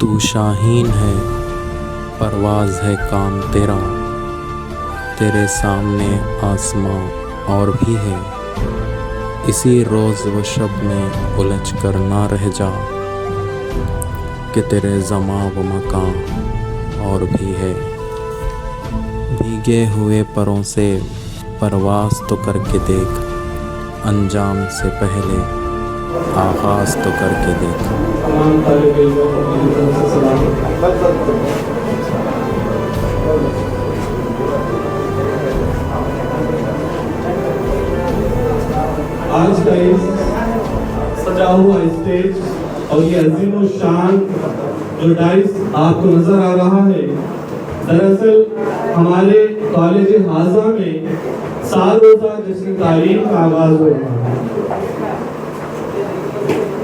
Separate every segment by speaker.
Speaker 1: तू शाहीन है, परवाज़ है काम तेरा, तेरे सामने आसमां और भी है। इसी रोज़ व शब में उलझ कर ना रह जा, कि तेरे ज़मां व मकान और भी है। भीगे हुए परों से परवाज़ तो करके देख, अंजाम से पहले आगाज़ तो करके देख।
Speaker 2: आज का इस सजा हुआ स्टेज और ये अजीम शान जो डाइस आपको नजर आ रहा है, दरअसल हमारे कॉलेज हाजा में साल रोज़ा जश्न तालीम का आगाज हुआ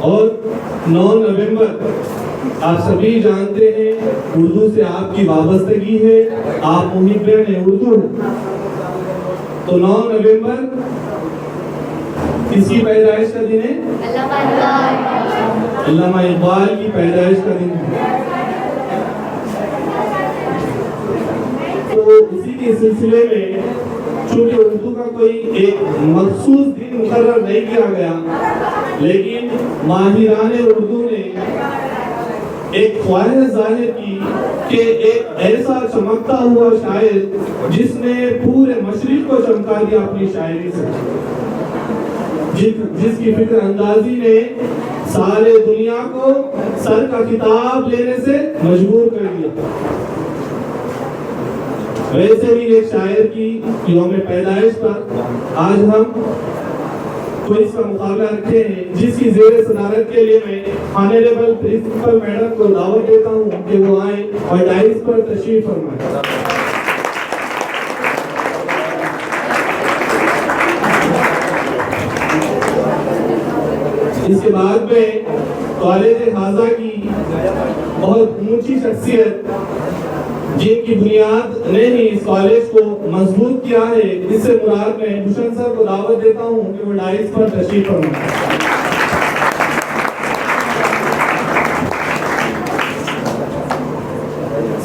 Speaker 2: और 9 नवंबर आप सभी जानते हैं उर्दू से आपकी वाबस्तगी है, आप मुहिब्बे हैं उर्दू। तो 9 नवंबर किसकी पैदाइश का दिन है? अल्लामा इकबाल की पैदाइश का दिन है। तो इसी के सिलसिले में चूंकि उर्दू का कोई एक मखसूस दिन मुकर्रर नहीं किया गया, लेकिन माहिरान उर्दू ने एक ख्वाहिश जाहिर की कि एक ऐसा चमकता हुआ शायर जिसने पूरे मशरिक को चमका दिया अपनी शायरी से, जिसकी फिक्र अंदाजी ने सारे दुनिया को सर का खिताब लेने से मजबूर कर दिया। वैसे ही एक शायर की यौम पैदाइश पर आज हम क्विज का मुकाबला रखे हैं, जिसकी जेर सदारत के लिए मैं ऑनरेबल प्रिंसिपल मैडम को दावत देता हूं कि वो आए और डाइस पर तशरीफ फरमाएं। इसके बाद में कॉलेज हाजा की बहुत ऊंची शख्सियत जिनकी बुनियाद ने ही इस कॉलेज को मजबूत किया है, इससे मुराद मैं भूषण सर को दावत देता हूं कि वो डाइस पर तशरीफ फरमाएं।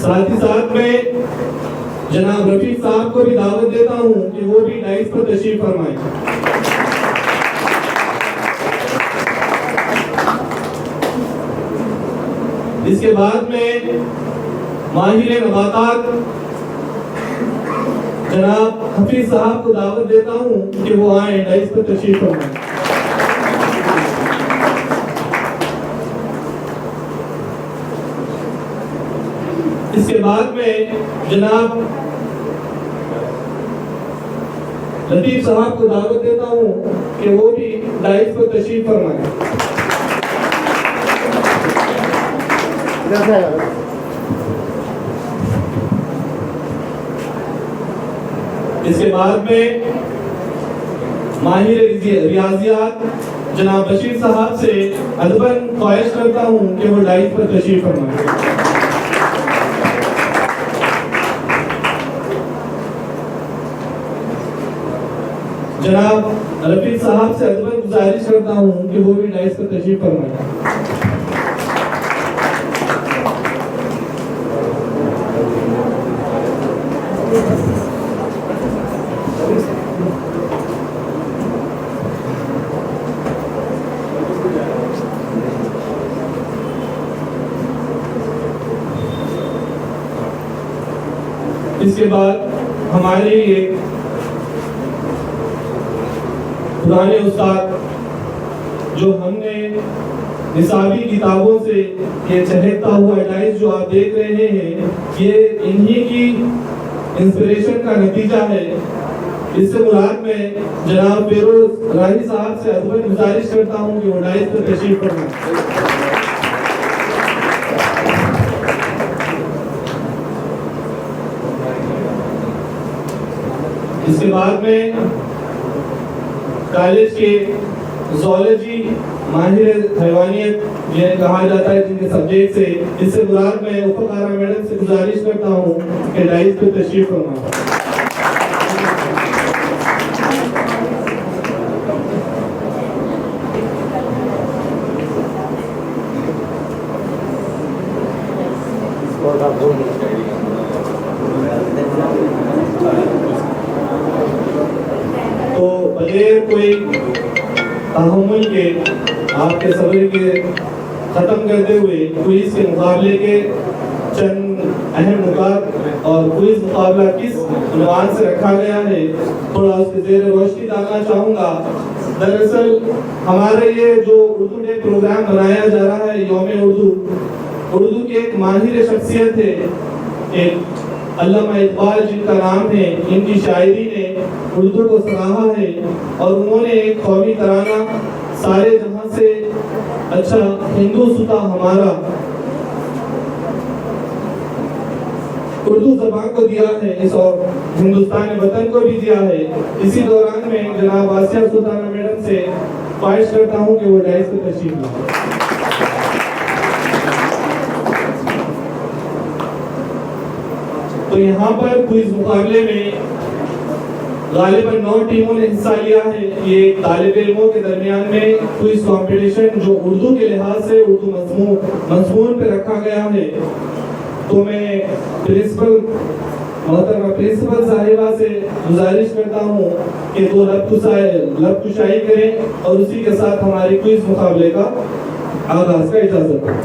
Speaker 2: साथ ही साथ में जनाब रफीक साहब को भी दावत देता हूं कि वो भी डाइस पर तशरीफ फरमाएं। इसके बाद में माहिर नबातात जनाब हफीज साहब को दावत देता हूं कि वो आए डाइस पर तशरीफ फरमाएं। इसके बाद में जनाब लतीफ साहब को दावत देता हूं कि वो भी डाइस पर तशरीफ फरमाएं। इसके बाद में माहिर रियाजियात जनाब बशीर साहब से अदबन ख्वाहिश करता हूं कि वो डाइस पर तशरीफ फरमाएं। जनाब रफीक साहब से अदबन गुजारिश करता हूं कि वो भी डाइस पर तशरीफ फरमाएं। इसके बाद हमारे ये पुराने उस्ताद जो हमने निसाबी किताबों से ये चहकता हुआ डाइस जो आप देख रहे हैं, ये इन्हीं की इंस्पिरेशन का नतीजा है। इससे मुराद में जनाब फेरोज राही साहब से अदबन गुजारिश करता हूँ कि वो डाइस पर तशरीफ फरमाएं। इसके बाद में कॉलेज के ज़ूलॉजी माहिर हैवानियत जिन्हें कहा जाता है, जिनके सब्जेक्ट से, इससे मुराद मैं उपकारा मैडम से गुजारिश करता हूँ कि डाइस पे तशरीफ फरमाएं। तो बगैर कोई तहम्मुल के आपके सब्र के खत्म करते हुए क्विज के मुकाबले के चंद अहम नुकात और क्विज मुकाबला किस उन्वान से रखा गया है थोड़ा उसके ज़ेर रोशनी डालना चाहूँगा। दरअसल हमारे ये जो उर्दू डे प्रोग्राम बनाया जा रहा है यौम उर्दू के एक माहिर शख्सियत है, एक अल्लामा इकबाल जिनका नाम है, इनकी शायरी ने उर्दू को सराहा है और उन्होंने एक कौमी तराना सारे जहां से अच्छा हिंदुस्तान हमारा उर्दू जबान को दिया है इस और हिंदुस्तान वतन को भी दिया है। इसी दौरान में जनाब आसिया सुल्ताना मैडम से ख्वाहिश करता हूं कि वो डाइस पे तशरीफ लाएं। तो यहाँ पर क्विज मुकाबले में गालिबन 9 टीमों ने हिस्सा लिया है। ये तालिब इल्मों के दरमियान में क्विज कंपटीशन जो उर्दू के लिहाज से उर्दू मजमून पे रखा गया है। तो मैं मोहतरमा प्रिंसिपल साहिबा से गुजारिश करता हूँ कि वो लब कुशाई करें और उसी के साथ हमारे क्विज मुकाबले का आगाज का इजाजत दें।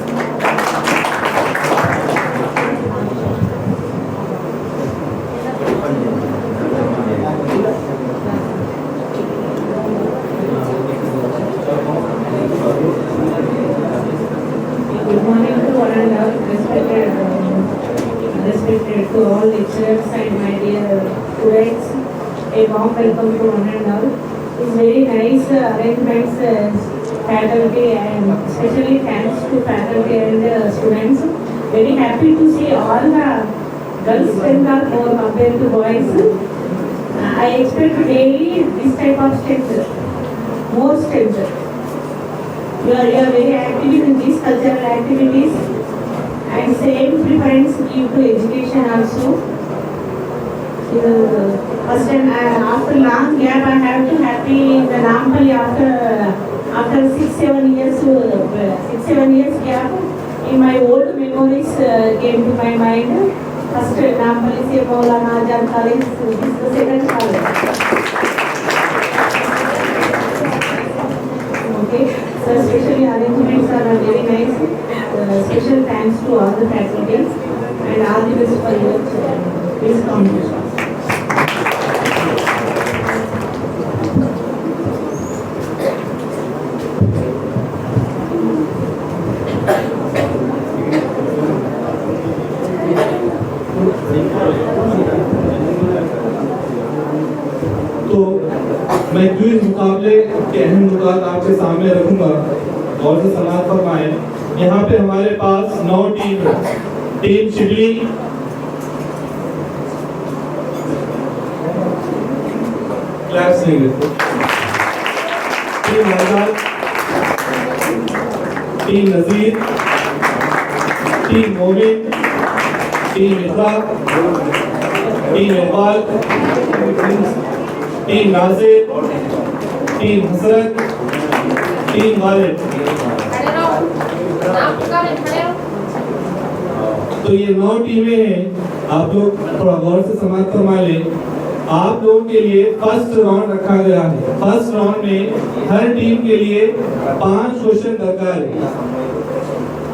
Speaker 3: Respected to all lecturers and my dear students, a warm welcome to one and all. It's very nice arrangements, faculty, and especially thanks to faculty and students. Very happy to see all the girls strength are more compared to boys. I expect daily this type of strength, more strength. You are very active in these cultural activities. And same preference give to education also. First time after long gap, I have to happy the Nampally after 6-7 years gap. In my old memories came to my mind. First Nampally se Maulana Azad College, this is the second college. Okay, so especially arrangements are very nice. Special thanks to all the faculty and all the best for your quiz competition.
Speaker 2: तो मैं quiz मुकाबले के अहम नुकात आपके सामने रखूंगा और से समाप्त फरमाएं। यहाँ पे हमारे पास 9 टीम शिबली, क्लास टीम आजाद, टीम नजीर, टीम मोमिन, टीम इकरा, टीम इकबाल, टीम नाजिर, टीम हसरत, टीम गालिब। तो ये 9 टीमें हैं। आप लोग थोड़ा गौर से समाप्त फरमा लें। आप लोगों के लिए फर्स्ट राउंड रखा गया है। फर्स्ट राउंड में हर टीम के लिए 5 क्वेश्चन दरकार है।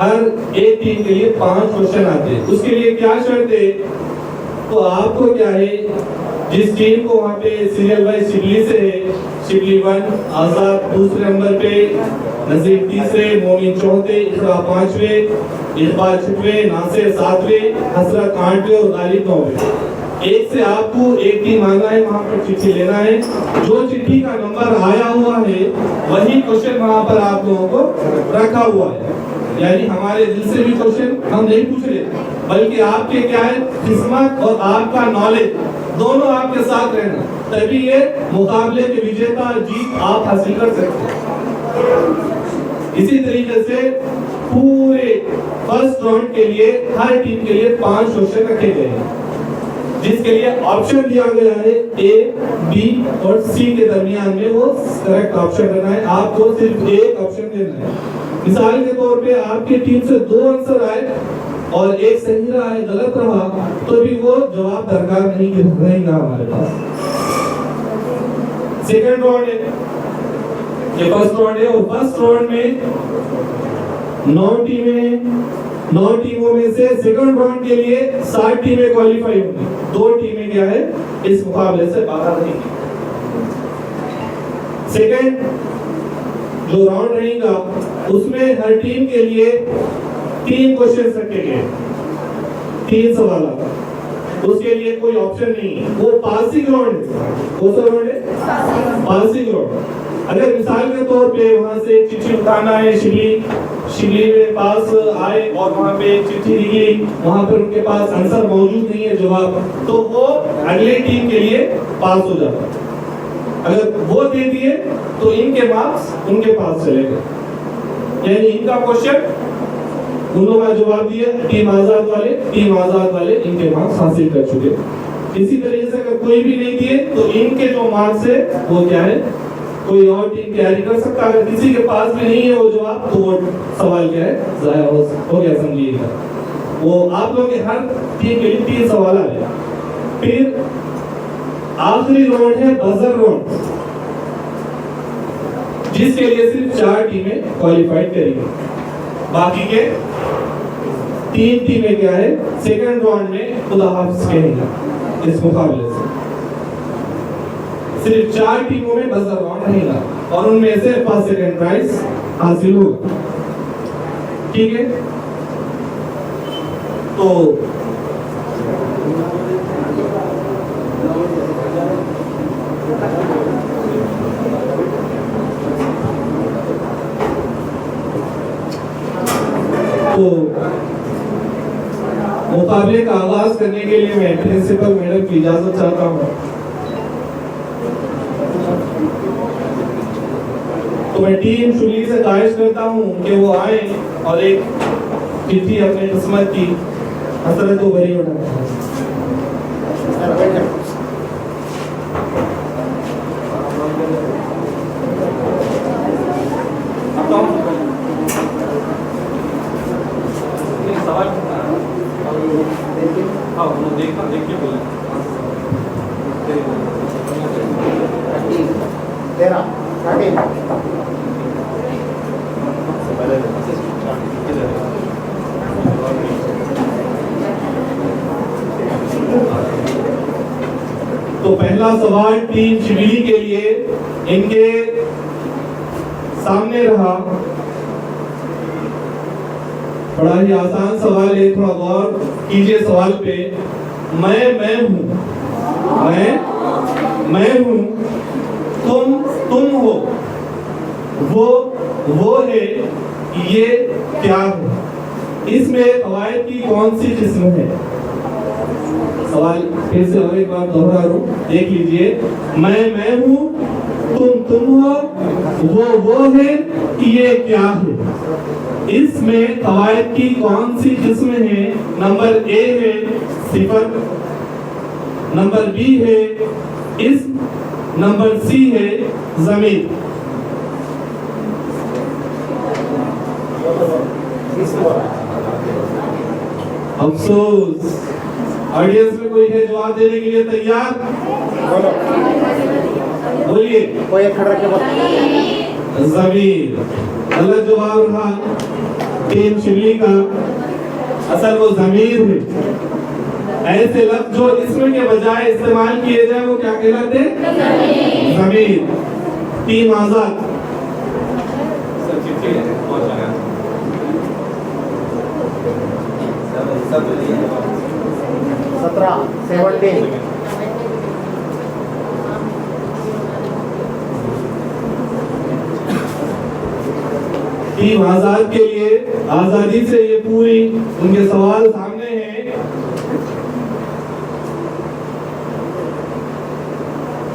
Speaker 2: हर एक टीम के लिए 5 क्वेश्चन आते हैं। उसके लिए क्या शर्त है? तो आपको क्या है, जिस टीम को वहाँ पे सीरियल वाइज शिबली से है, शिबली 1, आजाद दूसरे नंबर पे, नजीर तीसरे, मोमिन चौथे, इकरा 5वें, इकबाल 6वें, नासिर 7वें, हसरत 8वें और गालिब 9वें। एक से आपको एक टीम आना है, वहाँ पर चिट्ठी लेना है। जो चिट्ठी का नंबर आया हुआ है वही क्वेश्चन वहाँ पर आप लोगों को रखा हुआ है। यानी हमारे दिल से भी क्वेश्चन हम नहीं पूछ रहे, बल्कि आपके क्या है, किस्मत और आपका नॉलेज दोनों आपके साथ रहना, तभी ये मुकाबले के विजेता जीत आप हासिल कर सकते हैं। इसी तरीके से पूरे फर्स्ट राउंड के लिए हर टीम के लिए 5 क्वेश्चन रखे गए हैं, जिसके लिए ऑप्शन दिया गया है ए, बी और सी के दरमियान में वो करेक्ट ऑप्शन देना है। आपको सिर्फ एक ऑप्शन देना है। मिसाल के तौर पे आपकी टीम से 2 आंसर आए और एक सही रहा है, गलत रहा, तो भी वो जवाब दरकार नहीं रहेगा हमारे पास। सेकंड राउंड है, ये फर्स्ट राउंड है, और फर्स्ट राउंड में 9 टीमें हैं। 9 टीमों में से सेकंड राउंड के लिए 7 टीमें क्वालिफाई होंगी। 2 टीमें क्या है इस मुकाबले से बाहर रहेंगी। सेकंड जो राउंड रहेगा उसमें हर टीम के लिए 3 क्वेश्चन रखे गए, 3 सवाल। उसके लिए कोई ऑप्शन नहीं है, वो पासिंग राउंड है। कौन सा राउंड है? Passing round. अगर मिसाल के तौर पे वहां से चिट्ठी उठाना है, शिबली में पास आए और वहां पे चिट्ठी निकली, वहां पर उनके पास आंसर मौजूद नहीं है, जवाब, तो वो अगली टीम के लिए पास हो जाता है। अगर वो दे दिए तो इनके मार्क्स उनके पास चले गए, यानी इनका क्वेश्चन उन्होंने का जवाब दिया, टीम आजाद वाले इनके मार्क्स हासिल कर चुके। इसी तरीके से अगर कोई भी नहीं दिए तो इनके जो मार्क्स है वो क्या है, कोई और टीम कैरी कर सकता। अगर किसी के पास भी नहीं है वो जवाब, तो वो सवाल क्या है, जाया हो गया, समझिएगा। वो आप लोगों के हर टीम के लिए 3 सवाल आए। फिर आखिरी राउंड है बजर राउंड, जिसके लिए सिर्फ 4 टीमें क्वालिफाइड करेंगी। बाकी के 3 टीमें क्या है सेकंड राउंड में खुदा हाफिज कहेंगे। इस मुकाबले से सिर्फ 4 टीमों में बजर राउंड रहेगा और उनमें से फर्स्ट सेकंड प्राइज हासिल होगा। ठीक है, तो मुकाबले का आगाज करने के लिए मैं प्रिंसिपल मैडम की इजाजत चाहता हूँ। तो मैं टीम शुली से ख्वाहिश करता हूँ कि वो आए और एक चिट्ठी अपने किस्मत की हसरत को भरी उठाए। तो पहला सवाल टीम शिबली के लिए इनके सामने रहा। बड़ा ही आसान सवाल है, थोड़ा गौर कीजिए सवाल पे। मैं हूँ, तुम हो, वो है, ये क्या है? इसमें कवायद की कौन सी किस्म है? सवाल फिर से और एक बार दोहरा रहा हूं, देख लीजिए। मैं हूँ, तुम हो, वो है, ये क्या है? इसमें कवायद की कौन सी किस्म है? नंबर ए है सिफर, नंबर बी है इस्म, नंबर सी है ज़मीर। अफसोस, ऑडियंस में कोई है जवाब देने के लिए तैयार? बोलिए। ज़मीर गलत जवाब रहा टीम शिबली का। असल वो ज़मीर है। ऐसे लफ्ज जो इसमें के बजाय इस्तेमाल किए जाए वो क्या कहलाते हैं? ज़मीर। टीम आजाद।
Speaker 4: 17
Speaker 2: टीम आजाद के लिए आजादी से ये पूरी उनके सवाल सामने हैं।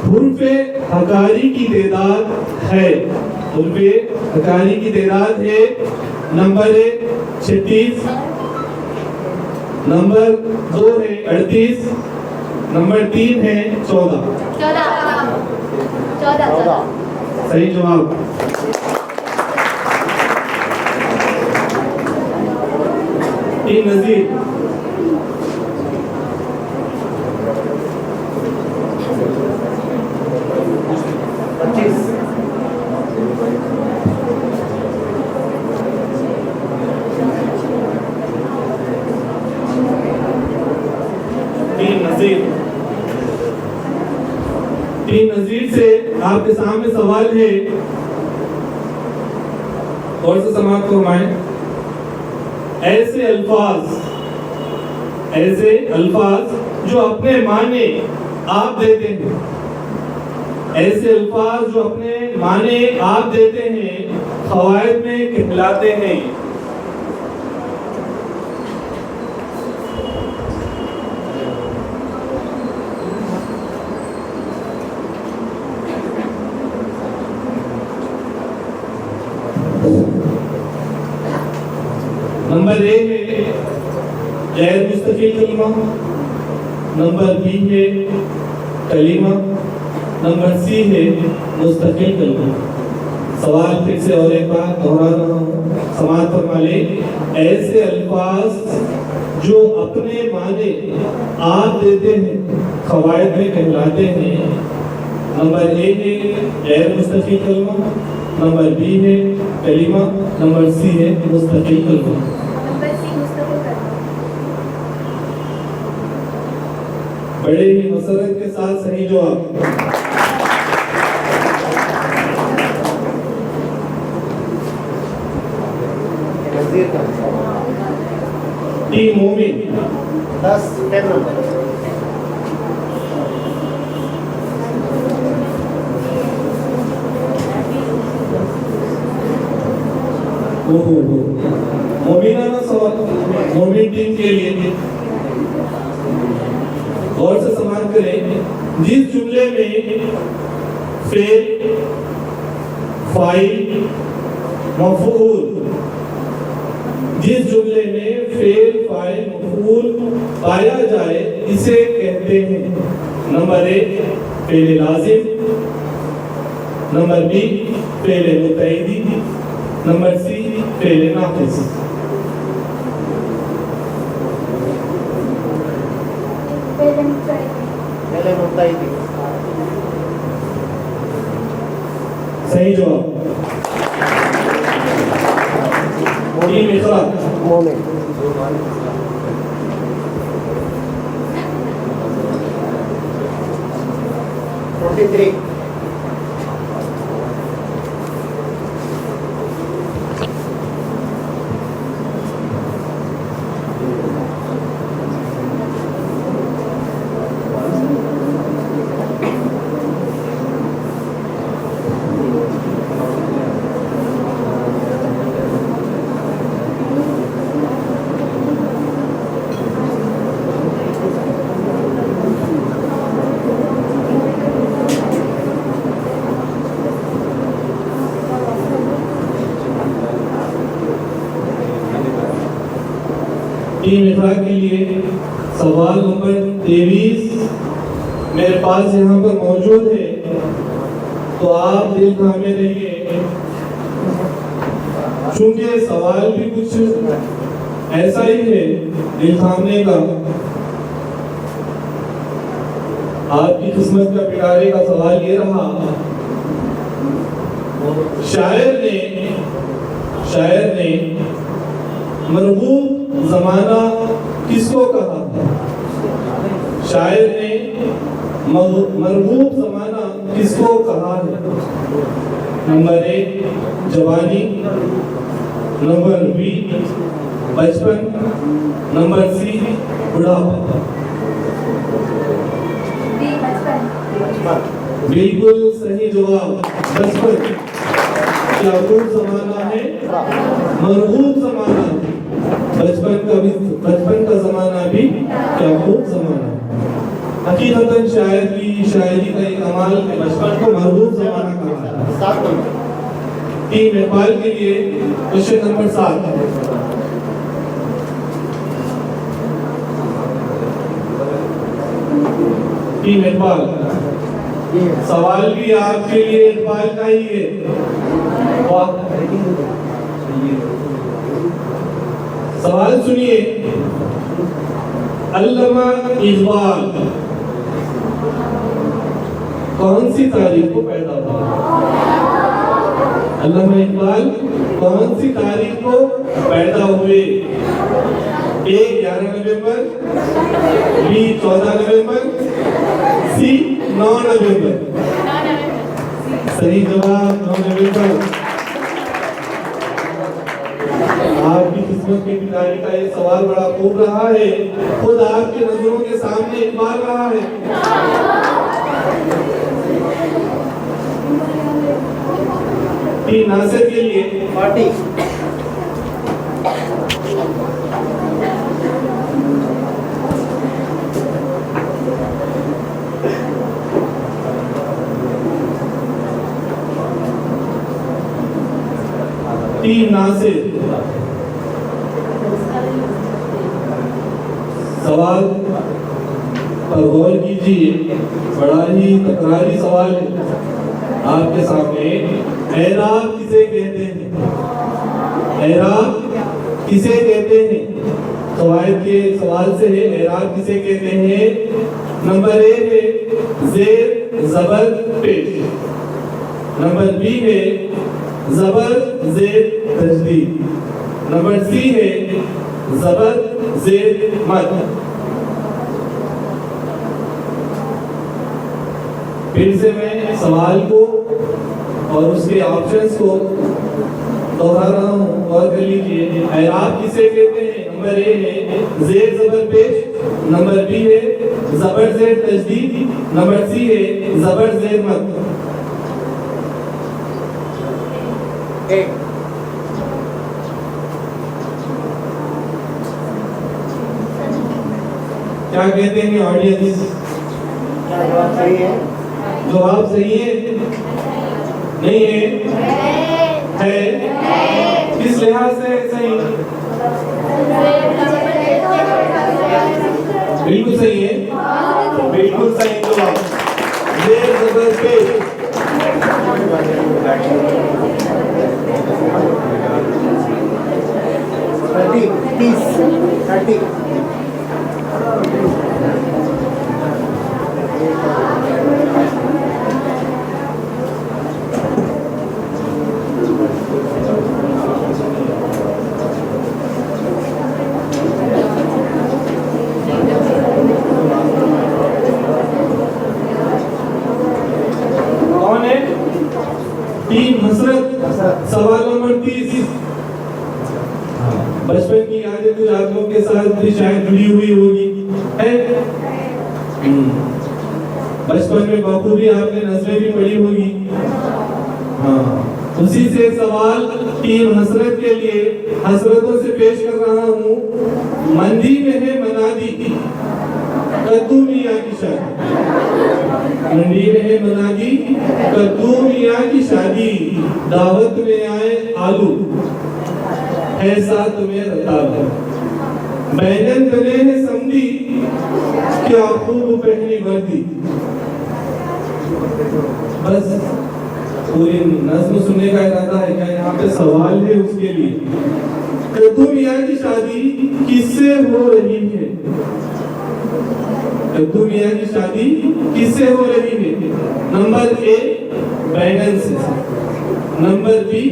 Speaker 2: हुर्फे हकारी की तादाद है, हुर्फे हकारी की तादाद है नंबर 1 36, नंबर 2 है 38, नंबर 3 है 14। सही जवाब। टीम नजीर, टीम नजीर से आपके सामने सवाल है, और से समाप्त फरमाएं। ऐसे अल्फाज जो अपने माने आप देते हैं, ऐसे अल्फाज जो अपने माने आप देते हैं, क़वाइद में कहलाते हैं। नंबर ए है गैर मुस्तकिल कलिमा, नंबर बी है कलिमा, नंबर सी है मुस्तकिल कलिमा। सवाल फिर से और एक बार दोहरा रहा हूँ, समाअत फरमा लें। ऐसे अल्फाज जो अपने माने आप देते हैं, क़वाइद में कहलाते हैं। नंबर ए है गैर मुस्तकिल कलिमा, नंबर बी है कलिमा, नंबर सी है मुस्तकिल कलिमा। बड़े ही मसरत के साथ सही जवाब। टीम मोमिन
Speaker 4: 10 नंबर।
Speaker 2: मोमिना सवाल मोमिन टीम के लिए गौर से समाप्त करें। जिस जुमले में फेल, फाइल, मफऊल, जिस जुमले में फेल, फाइल, मफऊल पाया जाए इसे कहते हैं। नंबर ए फेल लाजिम, नंबर बी फेल मुतैदी, नंबर सी फेल नाक़िस। सही जवाब। टीम इकरा
Speaker 4: मोमिन 23।
Speaker 2: टीम इकरा के लिए सवाल नंबर 23 मेरे पास यहाँ पर मौजूद है, तो आप दिल थामे रहिए, चूंकि सवाल भी कुछ ऐसा ही है दिल थामने का। आपकी किस्मत का पिटारे का सवाल ये रहा, शायर ने मरगूब जमाना किसको कहा? शायर ने मरगूब जमाना किसको कहा है? नंबर ए जवानी, नंबर बी बचपन, नंबर सी बुढ़ापा। बिल्कुल सही जवाब बचपन। क्या खूब जमाना है, मरगूब जमाना है। बचपन का जमाना भी क्या खूब जमाना है। हकीकतन शायर की शायरी का एक कमाल है, बचपन को मरगूब जमाना कहा है।
Speaker 4: 7 नंबर।
Speaker 2: टीम नेपाल के लिए क्वेश्चन नंबर 7। टीम नेपाल, सवाल भी आपके लिए इकबाल का ही है। सवाल सुनिए। अल्लामा इकबाल कौन सी तारीख को पैदा हुआ? अल्लामा इकबाल कौन सी तारीख को पैदा हुए? ए 11 नवंबर, बी 14 नवंबर, सी 9 नवंबर। सही जवाब 9 नवंबर। आपकी किस्मत के पिताजी का ये सवाल बड़ा खूब रहा है, खुद आपकी नजरों के सामने इकबाल रहा है। टी नासिर के लिए
Speaker 4: 40.
Speaker 2: टी नासिर सवाल पर गौर कीजिए, बड़ा ही तकरारी सवाल है आपके सामने। एराब किसे कहते हैं? एराब किसे कहते हैं? सवाल के सवाल से है, एराब किसे कहते हैं? नंबर ए है जेर जबर पेश, नंबर बी है जबर जेर तजदीद, नंबर सी है जबर जेर मद। फिर से मैं सवाल को और उसके ऑप्शंस को दोहरा रहा हूँ, गौर कर लीजिए। एराब किसे कहते हैं? नंबर ए है जेर जबर पेश, नंबर बी है जबर जेर तजदीद, नंबर सी है जबर जेर मद। क्या कहते हैं ऑडियंस?
Speaker 4: क्या जवाब सही है?
Speaker 2: जवाब सही है? नहीं है? है? किस लिहाज से सही? बिल्कुल सही है, बिल्कुल सही जवाब। जेर जबर पेश।
Speaker 4: 30.
Speaker 2: कौन है? टीम हसरत। सवाल नंबर 30। बचपन की यादें कुछ आप लोगों के साथ भी शायद जुड़ी हुई होगी, है? बचपन में बखूबी आपने नज़में भी पढ़ी होगी। हाँ, उसी से सवाल टीम हसरत के लिए हसरतों से पेश कर रहा हूँ। मंदी में है मनादी, कद्दू मियाँ की शादी। मंडी में है मनादी, कद्दू मियाँ की शादी। दावत में आए आलू, है साथ में रताब। बैगन बने हैं समधी, क्या खूब पहनी वर्दी। बस पूरी नज्म सुनने का इरादा है क्या? यहाँ पे सवाल है उसके लिए। कद्दू मियाँ की शादी किससे हो रही है? कद्दू मियाँ की शादी किससे हो रही है? नंबर ए बैगन से, नंबर बी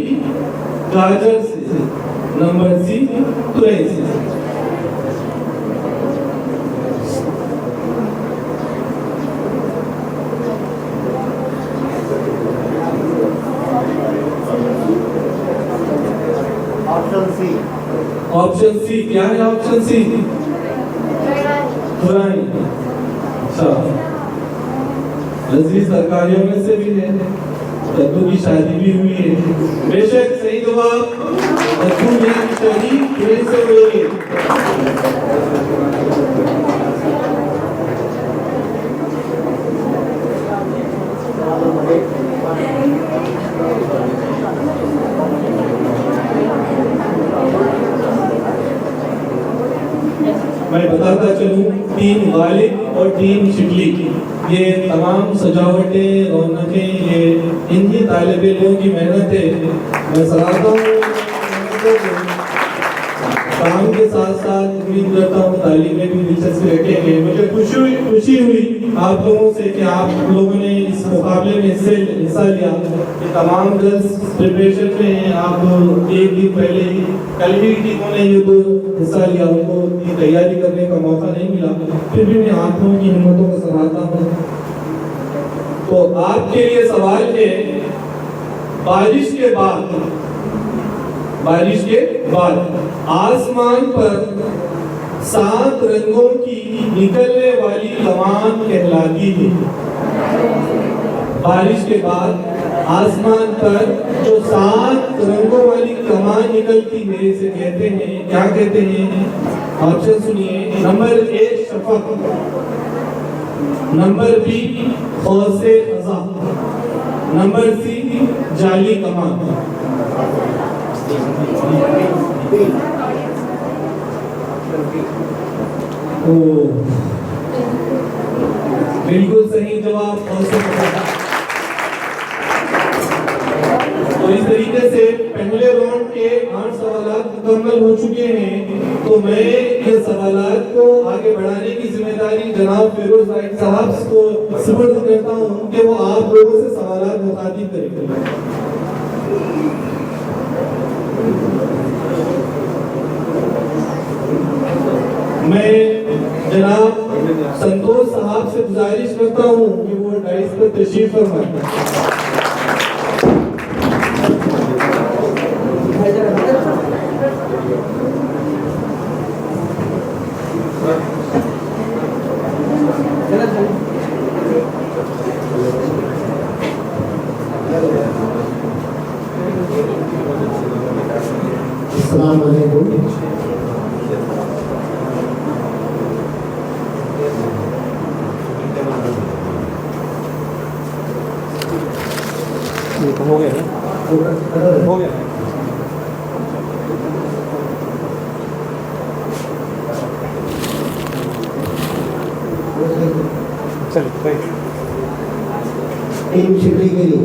Speaker 2: गाजर से, नंबर सी तुरई से।
Speaker 4: Option C.
Speaker 2: ऑप्शन सी क्या है? ऑप्शन सी तुरई। अच्छा, लजीज तरकारियों में से भी है, कद्दू की शादी भी हुई है। बेशक सही जवाब, कद्दू मियाँ की शादी तुरई से हुई है। मैं बताता चलूं, टीम गालिब और टीम शिकली, ये तमाम सजावटें, रौनकें, ये इन्हीं तालिब इल्मों की मेहनत है। मैं सराहता हूँ। काम के साथ साथ उम्मीद करता हूँ तालीम में भी दिलचस्पी रखेंगे। मुझे खुशी हुई आप लोगों से कि आप लोगों ने इस मुकाबले में हिस्सा लिया। ये तमाम गर्ल्स प्रिपरेशन में हैं। आप एक दिन पहले ही कल ही टीमों ने ये तो हिस्सा लिया, उनको इतनी तैयारी करने का मौका नहीं मिला, फिर भी मैं आप लोगों की हिम्मतों को सराहता हूँ। तो आपके लिए सवाल है, बारिश के बाद आसमान पर 7 रंगों की निकलने वाली कमान कहलाती है। बारिश के बाद आसमान पर जो 7 रंगों वाली कमान निकलती है इसे कहते हैं, क्या कहते हैं? ऑप्शन सुनिए। नंबर 1 शफक, नंबर बी खौसे ख़ज़ा, नंबर सी जाली कमान। बिल्कुल सही जवाब खौसे ख़ज़ा। तो इस तरीके से पहले राउंड के 8 सवाल मुकम्मल हो चुके हैं। तो मैं ये सवाल को आगे बढ़ाने की जिम्मेदारी जनाब फिरोज राइट साहब को सुपुर्द करता हूँ कि वो आप लोगों से सवाल मुखातिब करेंगे। मैं जनाब संतोष साहब से गुजारिश करता हूँ कि वो डाइस पर तशरीफ फरमाएं।
Speaker 5: अस्सलाम वालेकुम।
Speaker 6: ये तो हो गया ना? हो गया। चल राइट।
Speaker 5: टीम शिकली के लिए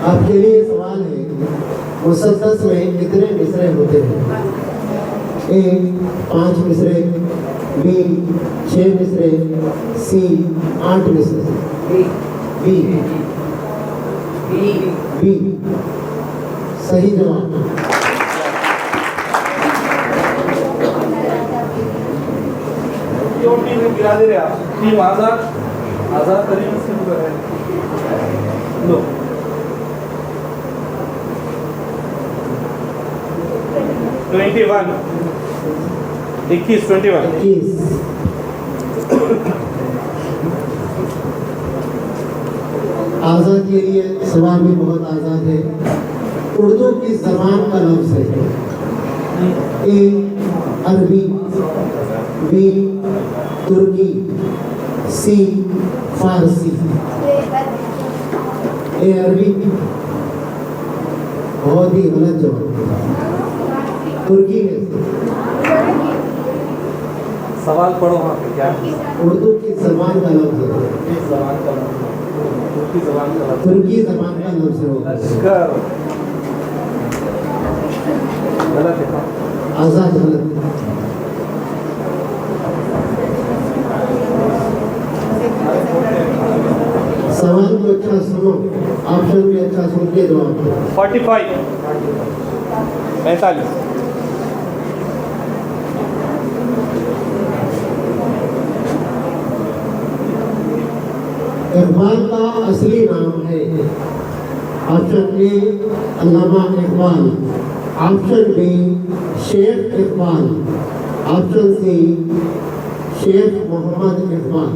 Speaker 5: आपके लिए सवाल है, मुसद्दस में कितने मिसरे होते हैं? ए 5 मिसरे, बी 6 मिसरे, सी 8 मिसरे। बी सही जवाब।
Speaker 2: क्यों टीम में गिरा दे रहे आप? टीम आजाद तरीके से कर रहे हैं। लो
Speaker 6: 21
Speaker 5: आज़ाद के लिए सवाल भी बहुत आज़ाद है। उर्दू की ज़बान का लफ्ज़ है। ए अरबी, बी तुर्की, सी फारसी। ए अरबी बहुत ही गलत जवाब। तुर्की में
Speaker 6: सवाल पढ़ो वहाँ पे क्या?
Speaker 5: उर्दू की ज़बान का लफ्ज़ है। तुर्की ज़बान का लफ्ज़ है।
Speaker 6: गलत है।
Speaker 5: आज़ाद गलत। सवाल को अच्छा सुनो, ऑप्शन भी अच्छा सुन के जवाब दो।
Speaker 6: 45 45
Speaker 5: इकबाल का असली नाम है? Option A Allama Iqbal, option B Sheikh Iqbal, option C Sheikh Mohammad Iqbal.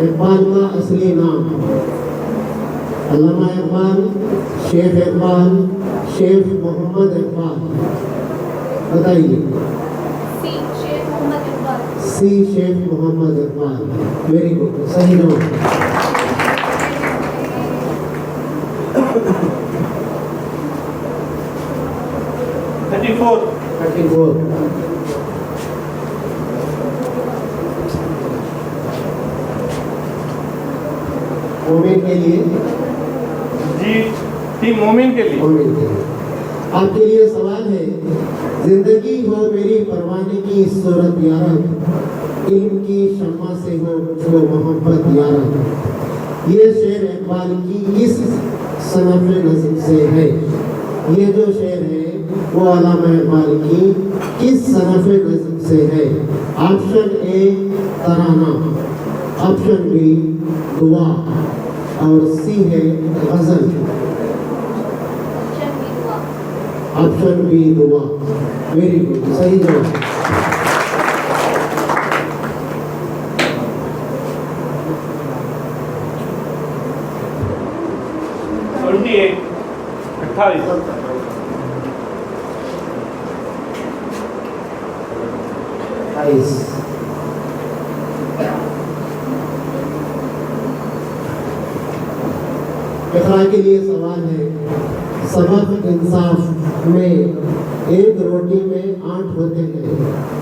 Speaker 5: Iqbal का असली नाम अल्लामा इकबाल, शेख इकबाल, शेख मोहम्मद इकबाल। बताइए। सी शेख मोहम्मद इकबाल। वेरी गुड, सही जवाब।
Speaker 6: 34.
Speaker 5: 34 मोमिन के लिए
Speaker 6: जी मोमिन के लिए।
Speaker 5: मोमिन के लिए आपके लिए सवाल है, जिंदगी हो मेरी परवाने की सूरत यारब, इल्म की शम्मा से हो मुझको मोहब्बत यारब। ये शेर इकबाल की इस सनफ नज़्म से है। ये जो शेर है वो अल्लामा इकबाल की किस सनफ नज़्म से है? ऑप्शन ए तराना, ऑप्शन बी दुआ और सी है गजल। ऑप्शन बी दुआ। वेरी गुड, सही जवाब।
Speaker 6: एक 28।
Speaker 5: इकरा के लिए सवाल है, सबक इंसाफ में एक रोटी में 8 होते हैं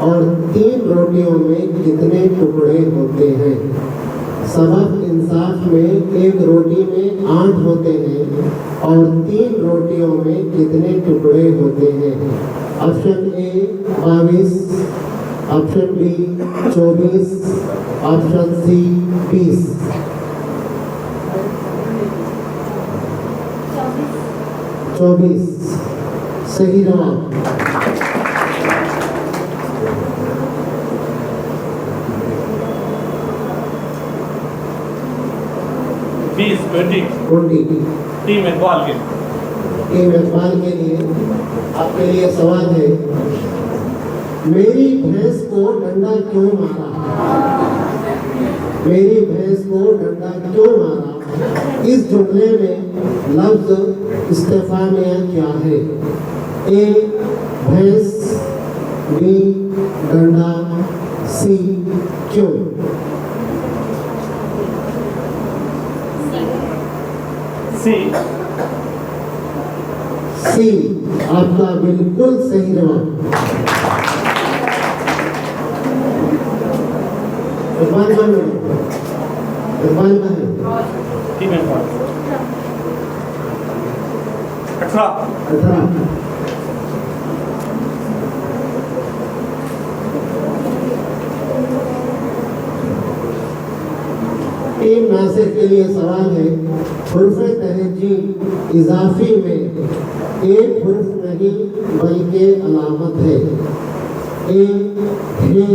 Speaker 5: और 3 रोटियों में कितने टुकड़े होते हैं? सबक इंसाफ में एक रोटी में 8 होते हैं और 3 रोटियों में कितने टुकड़े होते हैं? Option A 22, option B 24, option C 20। 24 सही जवाब।
Speaker 6: 20 टीम इकबाल के।
Speaker 5: टीम इकबाल के लिए आपके लिए सवाल है, मेरी भैंस को डंडा क्यों मारा? मेरी भैंस को डंडा क्यों मारा? इस जुमले में लफ्ज इस्तिफामिया क्या है? ए भैंस, बी डंडा, सी क्यों। सी आपका बिल्कुल सही जवाब। इकबाल का है, इकबाल का है।
Speaker 6: टीम इकबाल 18। टीम नासिर के लिए सवाल है, हुर्फ तहजी इजाफी में एक हुर्फ नहीं बल्कि अलामत है। ए है,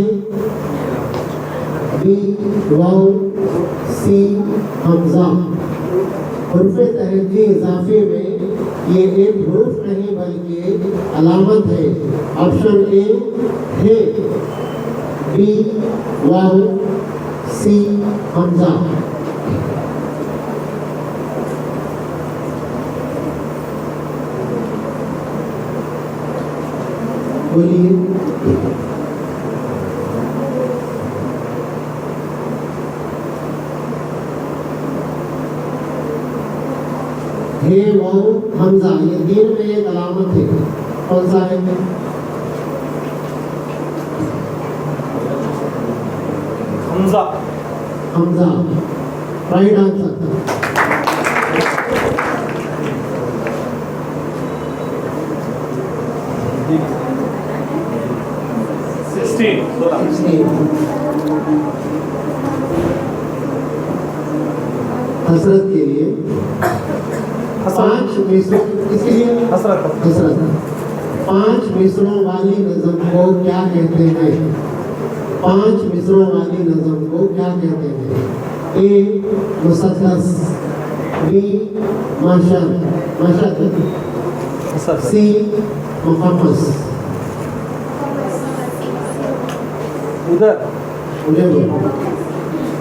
Speaker 6: बी वाव, सी हमजा। हुर्फ तहजी इजाफी में ये एक हुर्फ नहीं बल्कि अलामत है। ऑप्शन ए है, बी वाव, सी हमजा। बोलिए। हे वाव हमजा, ये दीन में एक अलामत है, कौन सा है? हमजा।
Speaker 5: Hamza right answer. हसरत के लिए 5 मिसरों, इसके लिए हसरत 5 मिसरों वाली नज़म को क्या कहते हैं? 5 मिसरों वाली नज़म को क्या कहते हैं? ए मुसद्दस, बी मशद, सी मुखम्मस।
Speaker 6: उधर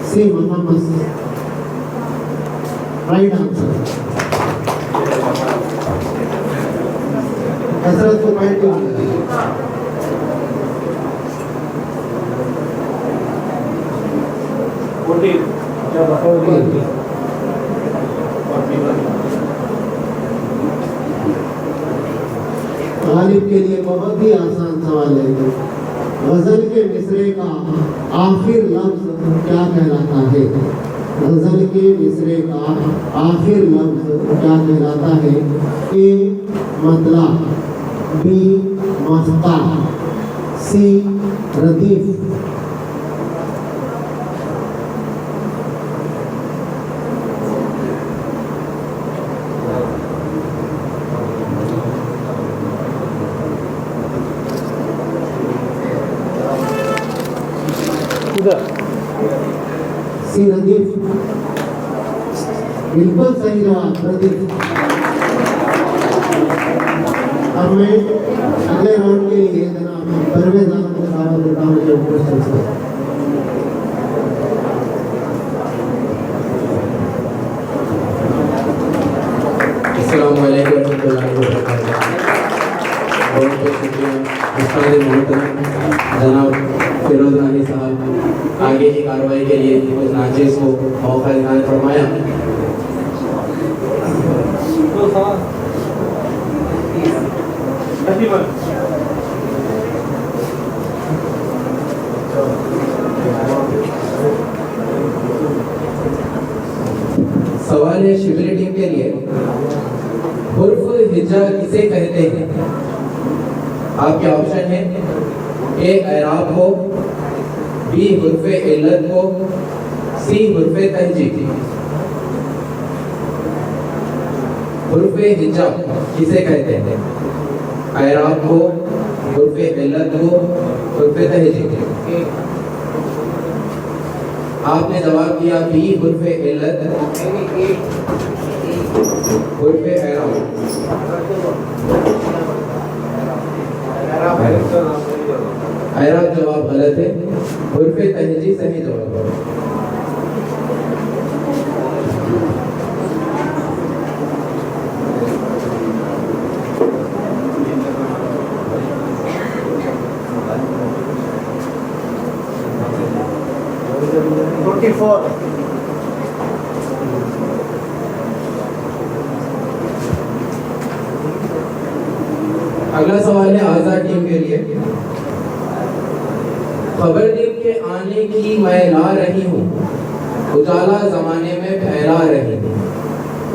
Speaker 5: सी मुखम्मस राइट आंसर। हसरत को पॉइंट गालिब के लिए बहुत ही आसान सवाल है। गजल के मिसरे का आखिर लफ्ज क्या कहलाता है? गजल के मिसरे का आखिर लफ्ज क्या कहलाता है? ए मतला, बी मख्ता, सी रदीफ। सी रदीफ बिल्कुल सही जवाब, रदीफ। अब मैं अगले राउंड के लिए जनाब परवेज आलम को दावत देता हूं जो क्वेश्चन से।
Speaker 1: अस्सलाम वालेकुम रहमतुल्लाहि व बरकातहू। बहुत बहुत शुक्रिया उस्ताद मोहतरम जनाब फिरोज रानी साहब, आगे की कार्रवाई के लिए कुछ नाचिस को मौका इनाम फरमाया। सवाल है शिबली टीम के लिए, हुर्फ हिज्जा किसे कहते हैं? आपके ऑप्शन है ए एराब को, बी हुर्फ इल्लत को, सी हुर्फ तहजीब। हुर्फ हिज्जा किसे कहते हैं? एराब को, हुर्फ इल्लत को, हुर्फ तहजीब। आपने जवाब दिया बी हुर्फ इल्लत, हुर्फ एराब। एराब जवाब गलत है, हुर्फ तहजीब सही जवाब है। अगला सवाल है आजाद टीम के लिए। खबर टीम के आने की मैं ला रही हूँ, उजाला जमाने में फैला रही हूँ,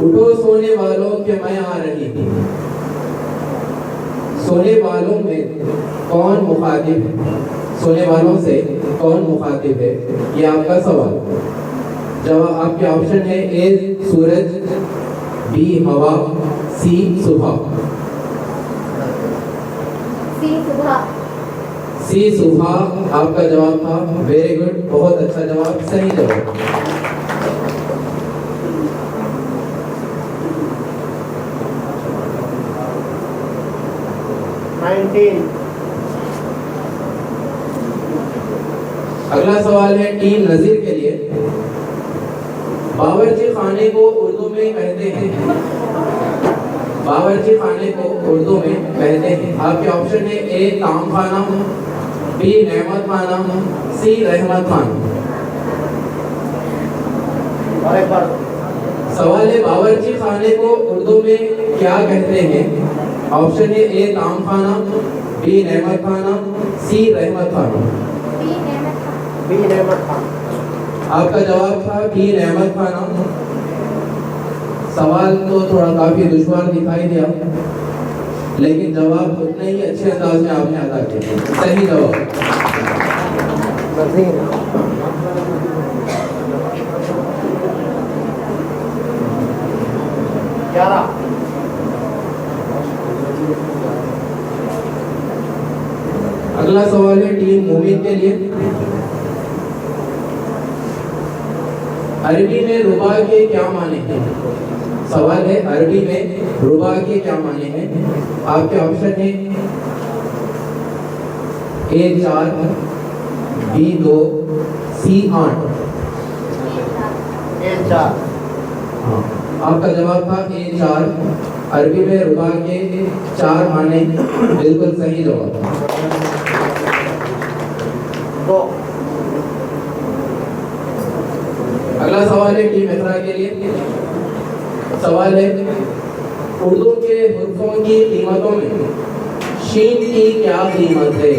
Speaker 1: उठो सोने वालों के मैं आ रही हूँ। सोने वालों में कौन मुखातिब है? सोने वालों से कौन मुखातिब है? ये आपका सवाल। जवाब आपके ऑप्शन है ए सूरज, बी हवा, सी सुबह। सी सुबह आपका जवाब था। वेरी गुड, बहुत अच्छा जवाब, सही जवाब। अगला सवाल है टीम नजीर के लिए। बावर्ची खाने को उर्दू में कहते हैं, बावर्ची खाने को उर्दू में कहते हैं। आपके ऑप्शन है ए ताम खाना, बी नेमत खाना, सी रहमत खाना। सवाल है बावर्ची खाने को उर्दू में क्या कहते हैं? ऑप्शन है ए ताम खाना, बी नेमत खाना, सी रहमत खाना। आपका जवाब था बी नेमत खाना। सवाल तो थोड़ा काफी दुश्वार दिखाई दिया, लेकिन जवाब उतने ही अच्छे अंदाज में आपने अदा किया। सही जवाब। अगला सवाल है टीम मोमिन के लिए। अरबी में रुबा के क्या माने हैं? सवाल है अरबी में रुबा के क्या माने हैं? आपके ऑप्शन है ए 4, बी 2, सी 8।
Speaker 4: ए 4।
Speaker 1: हाँ, आपका जवाब था ए 4। अरबी में रुबा के 4 माने, बिल्कुल सही जवाब। अगला सवाल है टीम इकरा के लिए। सवाल है उर्दू के हुर्फों की कीमतों में शीन की क्या कीमत है?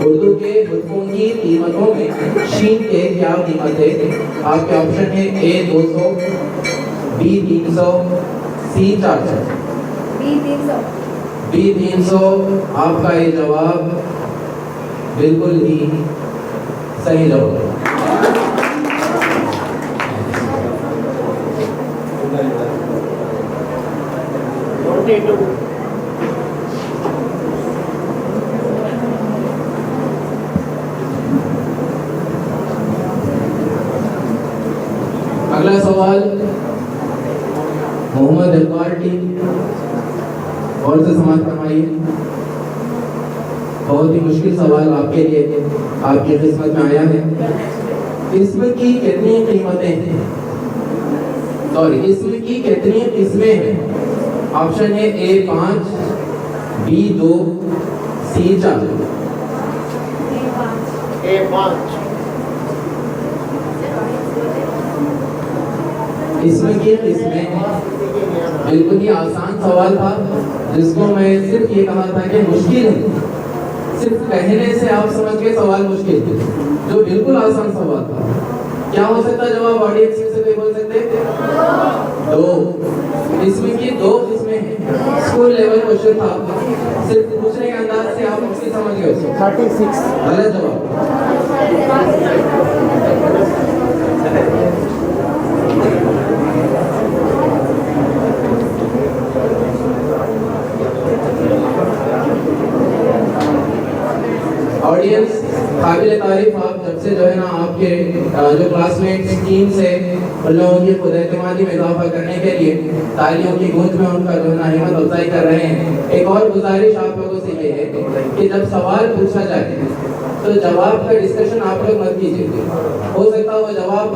Speaker 1: उर्दू के हुर्फों की कीमतों में शीन के क्या कीमत है? आपके ऑप्शन है ए 200, बी 300, सी 400। बी 300 आपका ये जवाब बिल्कुल ही सही जवाब है। अगला सवाल मोहम्मद इकबाल टीम और से समाप्त करवाइए। बहुत ही मुश्किल सवाल आपके लिए आपकी किस्मत में आया है। इसमें की कितनी कीमतें हैं? सॉरी, इसमें की कितनी किस्में हैं? ऑप्शन है ए 5, बी 2, सी 4। इसमें की किस्में, बिल्कुल ही आसान सवाल था जिसको मैं सिर्फ ये कहा था कि मुश्किल है, सिर्फ कहने से आप समझ गए सवाल मुश्किल है, जो बिल्कुल आसान सवाल था। क्या हो सकता जवाब? ऑडियंस में से कोई बोल सकते? 2। इसमें की 2 किस्में हैं। स्कूल लेवल क्वेश्चन था, सिर्फ पूछने के अंदाज से आप मुश्किल समझ गए उसको।
Speaker 4: 36
Speaker 1: गलत जवाब। ऑडियंस काबिल तारीफ, आप जब से जो है ना आपके जो क्लासमेट्स टीम से उन लोगों की खुद एतमादी में इजाफा करने के लिए तालियों की गूंज में उनका जो है ना हिम्मत अफजाई कर रहे हैं। एक और गुजारिश आप लोगों से ये है कि जब सवाल पूछा जाए तो जवाब का डिस्कशन आप लोग मत कीजिए। हो सकता है वो जवाब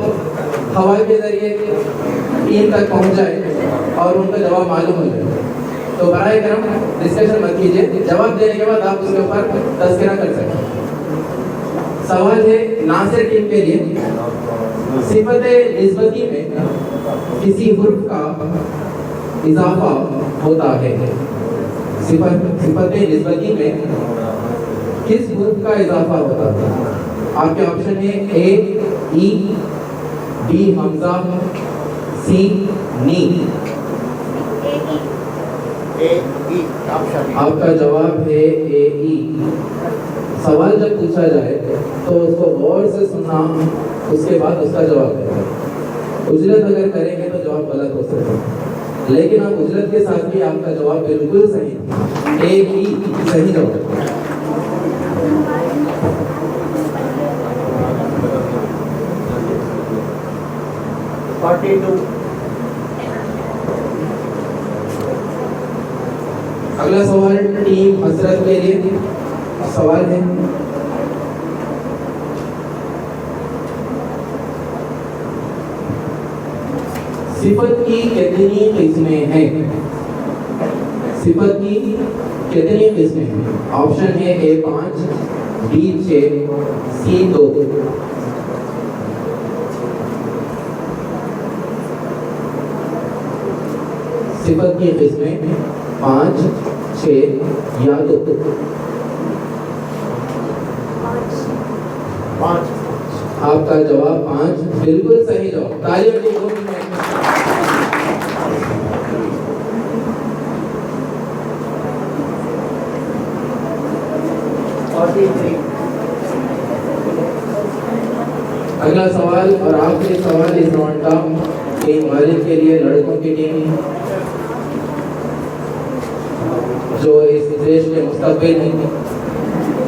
Speaker 1: हवा के जरिए टीम तक पहुंच जाए और उनका जवाब मालूम हो जाए, तो बराए करम डिस्कशन मत कीजिए। जवाब देने के बाद आप उसके ऊपर तज़किरा कर सकते हैं। सवाल है नासिर टीम के लिए, सिफत निस्बती में किसी हुर्फ का इजाफा होता है। सिफत निस्बती में किस हुर्फ का इजाफा होता है? आपके ऑप्शन है ए ई, बी हमजा, सी नी। आपका जवाब है ए ई। सवाल जब पूछा जाए तो उसको गौर से सुनना, उसके बाद उसका जवाब देना। उजलत अगर करेंगे तो जवाब गलत हो सकता है, लेकिन आप उजलत के साथ भी आपका जवाब बिल्कुल सही, ए ई सही जवाब है। अगला सवाल टीम हसरत के लिए सवाल है, सिफत की कितनी किस्में हैं? सिफत की कितनी किस्में हैं? ऑप्शन है ए 5, बी 6, सी 2। सिफत की किस्में 5, 6 या 2।
Speaker 4: 5।
Speaker 1: आपका जवाब 5 बिल्कुल सही जवाब। तालियों की गूंज में। अगला सवाल और आखिरी सवाल इस राउंड का टीम वालिद के लिए, लड़कों की टीम जो इस देश के मुस्तकबिल हैं।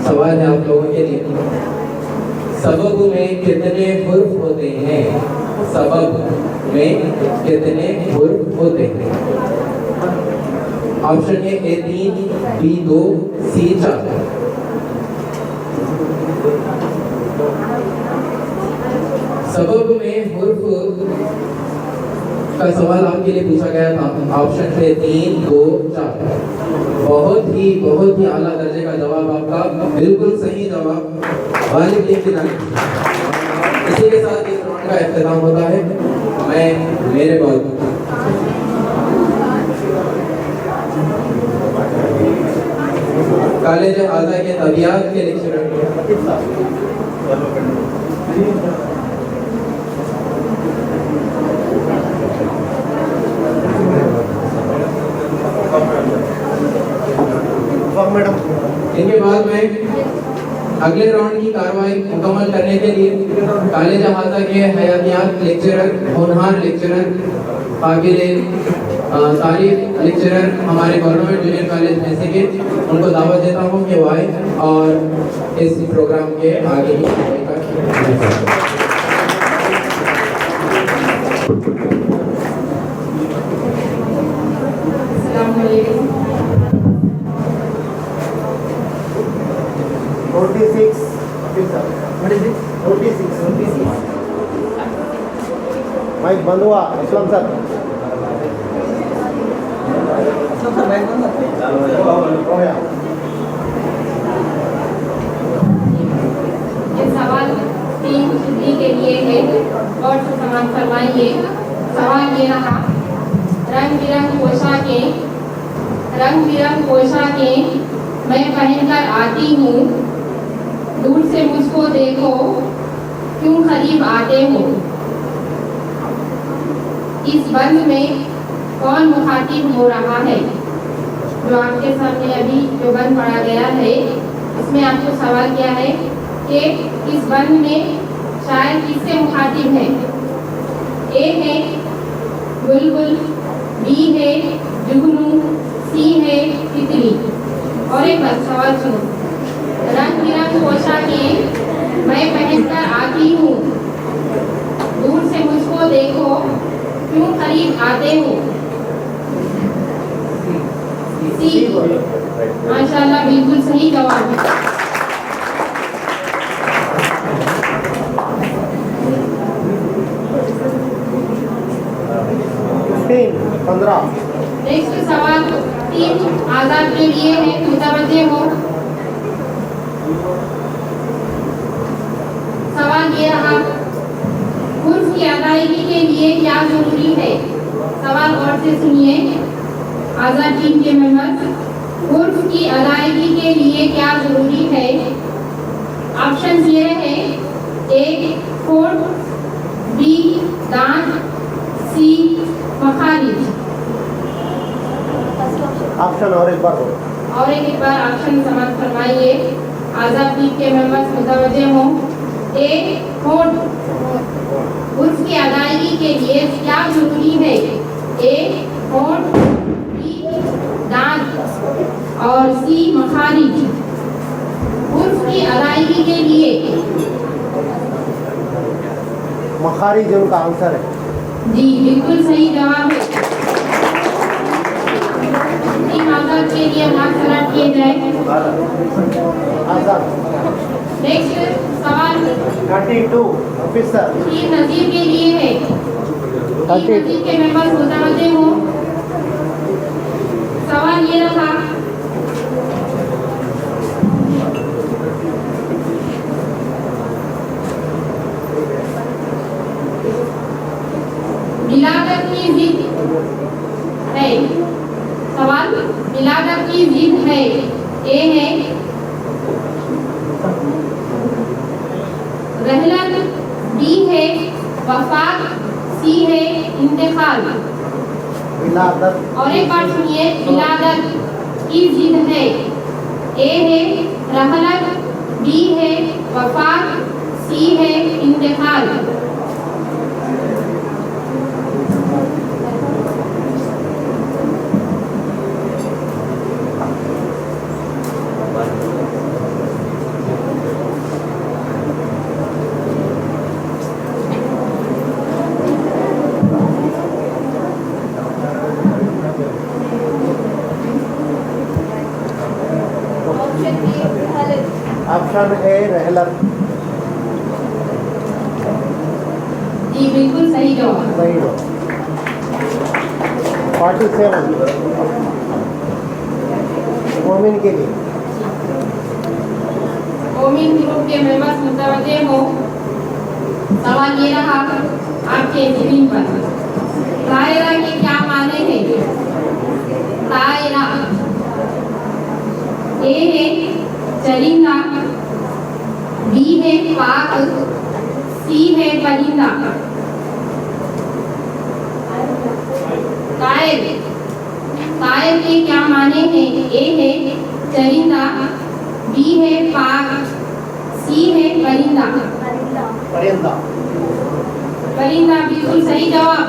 Speaker 1: सवाल है आप लोगों के लिए, सबब में कितने हुर्फ होते हैं? सबब में कितने हुर्फ होते हैं? ऑप्शन है ए 3, बी 2, सी 4। सबब में हुर्फ का सवाल आपके लिए पूछा गया था। ऑप्शन है 3, 2, 4। बहुत ही आला दर्जे का जवाब आपका, बिल्कुल सही जवाब वालिद टीम की तरफ। इसी के साथ इस राउंड का इख्तिताम होता है। मैं मेरे बॉल
Speaker 7: कॉलेज आज़ा के तबियात के लेक्चरर
Speaker 4: मैडम।
Speaker 7: इनके बाद में अगले राउंड की कार्रवाई मुकम्मल करने के लिए कॉलेज हाजा के हयातियात लेक्चरर, होनहार लेक्चरर, काबिल तारीफ लेक्चरर हमारे गवर्नमेंट जूनियर कॉलेज में से उनको दावत देता हूँ कि वो आए और इस प्रोग्राम के आगे की कार्रवाई करें।
Speaker 4: माइक बंद हुआ। असलम सर।
Speaker 8: ये सवाल 3 के लिए है और सवाल फरमाइए। सवाल ये रहा, रंग बिरंग पोशाकें मैं पहनकर आती हूँ, दूर से मुझको देखो क्यों करीब आते हो। इस बंद में कौन मुखातिब हो रहा है? जो आपके सामने अभी जो बंद पढ़ा गया है इसमें आपको सवाल क्या है कि इस बंद में शायर किससे मुखातिब है? ए है बुलबुल, बी है जुगनू, सी है तितली। और एक बात सवाल सुनो, रंग बिरंग पोशाकें मैं पहनकर आती हूँ, दूर से मुझको देखो क्यों करीब आते हो। सी। माशाल्लाह, बिल्कुल सही जवाब है।
Speaker 4: 15।
Speaker 8: नेक्स्ट सवाल 3 आजाद के लिए है, मुतवज्जे हो। सवाल ये रहा, उर्फ की अदायगी के लिए क्या जरूरी है? सवाल और से सुनिए आजाद टीम के मेंबर्स। उर्फ की अदायगी के लिए क्या जरूरी है? ऑप्शन ये रहे, ए होठ, बी दांत, सी मखारिज।
Speaker 4: ऑप्शन और एक बार हो।
Speaker 8: और एक बार ऑप्शन समाप्त फरमाइए। आजाद टीम के मेंबर्स मुतवज्जे हो। ए होठ, उर्फ की अदायगी के लिए क्या जरूरी है? ए होठ, बी दांत और सी मखारिज। उर्फ की अदायगी के लिए
Speaker 4: मखारिज उनका आंसर है।
Speaker 8: जी बिल्कुल सही जवाब है। टीम आजाद के लिए मार्क्स अलॉट किए जाए।
Speaker 4: आजाद।
Speaker 8: नेक्स्ट सवाल
Speaker 4: 32 ऑफिसर।
Speaker 8: टीम नजीर के लिए है। टीम नजीर के मेंबर्स मुतवज्जे हो। सवाल ये रहा, मिलादत की जिद है। सवाल मिलादत की जिद है। ए है रहलत, बी है वफाक, सी है इंतकाल।
Speaker 4: मिलादत।
Speaker 8: और एक बार सुनिए, मिलादत की जिद है। ए है रहलत, बी है वफाक, सी है इंतकाल।
Speaker 4: Option A रहलत।
Speaker 8: जी बिल्कुल सही जवाब।
Speaker 4: सही हो। 47 मोमिन के लिए।
Speaker 8: मोमिन ग्रुप के मेंबर्स मुतवज्जे हो। सवाल ये रहा आपके स्क्रीन पर, दायरा के क्या माने हैं? दायरा ए है चरिंदा, बी है पाक, सी है परिंदा। कायर, कायर के क्या माने हैं? ए है चरिंदा, बी है पाक, सी है परिंदा।
Speaker 4: परिंदा।
Speaker 8: परिंदा बिल्कुल सही जवाब।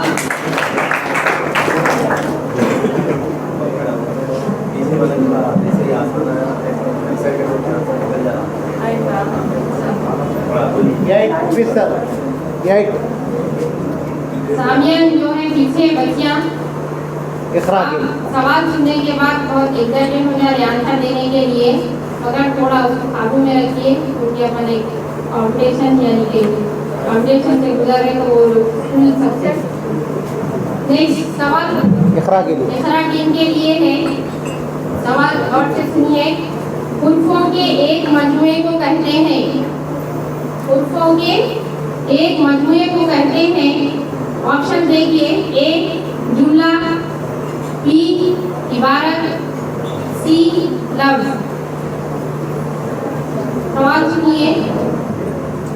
Speaker 8: सामियन जो है पीछे बच्चियां सवाल सुनने के बाद बहुत एक्साइटेड हो जा रहे आंसर देने के लिए, मगर थोड़ा उसको काबू में रखिए क्योंकि अपन एक कॉम्पिटिशन यानी कि कॉम्पिटिशन से गुजर रहे तो वो सुन सकते। नेक्स्ट सवाल इकरा टीम के लिए है। सवाल और से सुनिए। हुर्फों के एक मजमुए को कहते हैं, हुर्फों के एक मजमुए को कहते हैं। ऑप्शन देखिए, ए जुमला, बी इबारत, सी लफ्ज। सवाल सुनिए।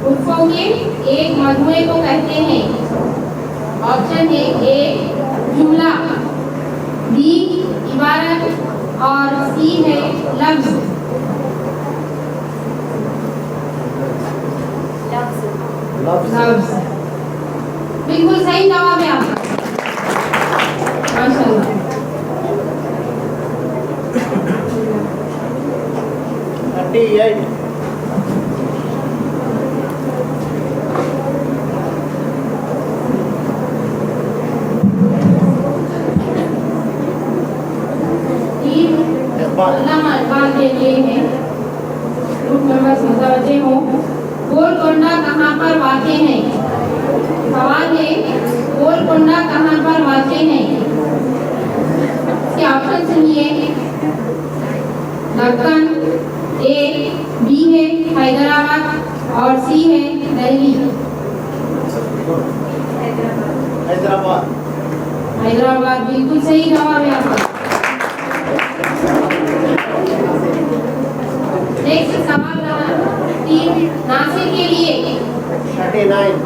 Speaker 8: हुर्फों के एक मजमुए को कहते हैं। ऑप्शन है ए जुमला, बी इबारत और सी है लफ्ज। लफ्ज बिल्कुल सही जवाब है आपका। माशाल्लाह। इकबाल के लिए है। ग्रुप मेंबर्स मुतवज्जे हो। गोलकोंडा कहाँ पर वाक़ है? सवाल है गोलकोंडा कहाँ पर वाक़ है? इसके ऑप्शन सुनिए। दक्कन, ए बी है हैदराबाद और सी है दिल्ली।
Speaker 4: हैदराबाद।
Speaker 8: हैदराबाद बिल्कुल सही जवाब है आपका। नेक्स्ट सवाल टीम नासिर के लिए।
Speaker 4: 39।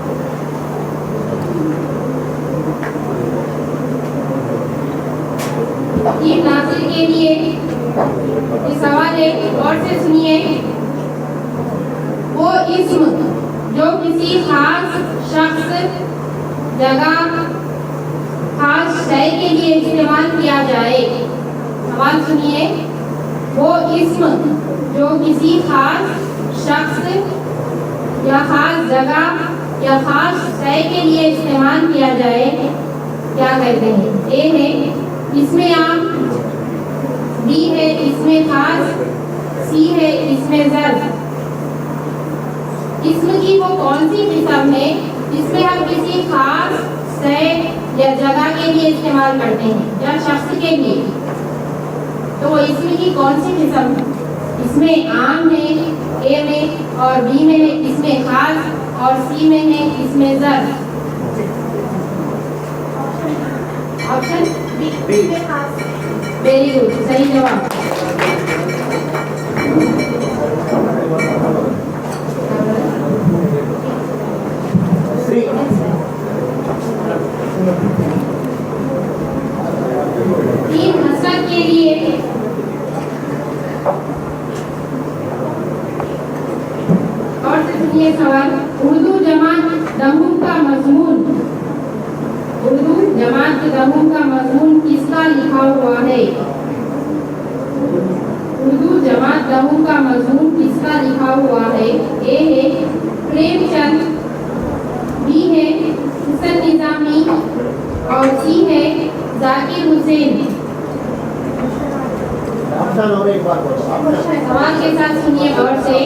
Speaker 8: टीम नासिर के लिए ये सवाल है, और से सुनिए। वो इस्म जो किसी खास शख्स, जगह, खास शय के लिए इस्तेमाल किया जाए। सवाल सुनिए। वो इस्म जो किसी खास शख्स या खास जगह या खास शय के लिए इस्तेमाल किया जाए, क्या कहते हैं? ए है इसमें आम, बी है इसमें खास, सी है इसमें ज़र्फ। इसम की वो कौन सी किस्म है जिसमें हम किसी खास शय या जगह के लिए इस्तेमाल करते हैं या शख्स के लिए? तो इसमें की कौन सी किस्म? इसमें आम है ए में, और बी में है इसमें खास, और सी में है इसमें ज़र्फ। Option B. वेरी गुड, सही जवाब। टीम हसरत के लिए और सुनिए सवाल। उर्दू जमात दहूम का मजमून, उर्दू जमात दहूम का मजमून किसका लिखा हुआ है? उर्दू जमात दहूम का मजमून किसका लिखा हुआ है? ए है प्रेमचंद, बी है हुसैन निजामी और सी है जाकिर हुसैन।
Speaker 4: ऑप्शन और एक बार बोलो।
Speaker 8: सवाल के साथ सुनिए गौर से।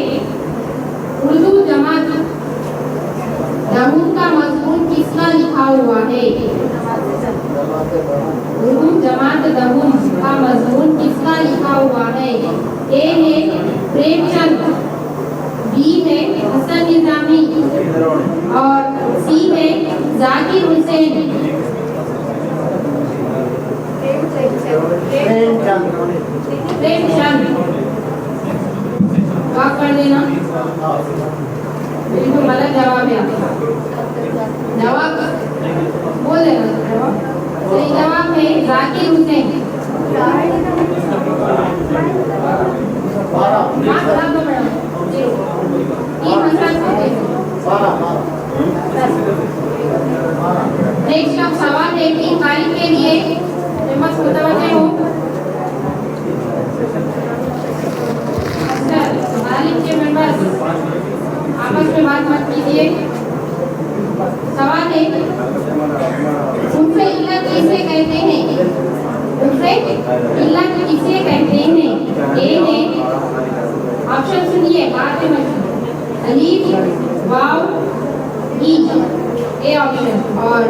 Speaker 8: उर्दू जमात दहूम का मजमून किसका लिखा हुआ है? उर्दू जमात दहूम का मजमून किसका लिखा हुआ है? ए है प्रेमचंद, बी है हुसैन निजामी और सी है जाकिर हुसैन। प्रेमचंद देना। बिल्कुल गलत जवाब है आपका। जवाब बोल देना जवाब। सही जवाब है जाकिर हुसैन। मार्क्स बता दो मैडम। 3 आंसर होते हैं। नेक्स्ट अब सवाल है कि तारीफ के लिए फेमस मुतवज्जे हो। तारीफ के मेंबर्स आपस में बात मत कीजिए। सवाल है उनसे इल्लत किसे कहते हैं? उनसे इल्लत किसे कहते हैं? ए है, ऑप्शन सुनिए बात में मत, अलीफ वाव ई, ए ऑप्शन, और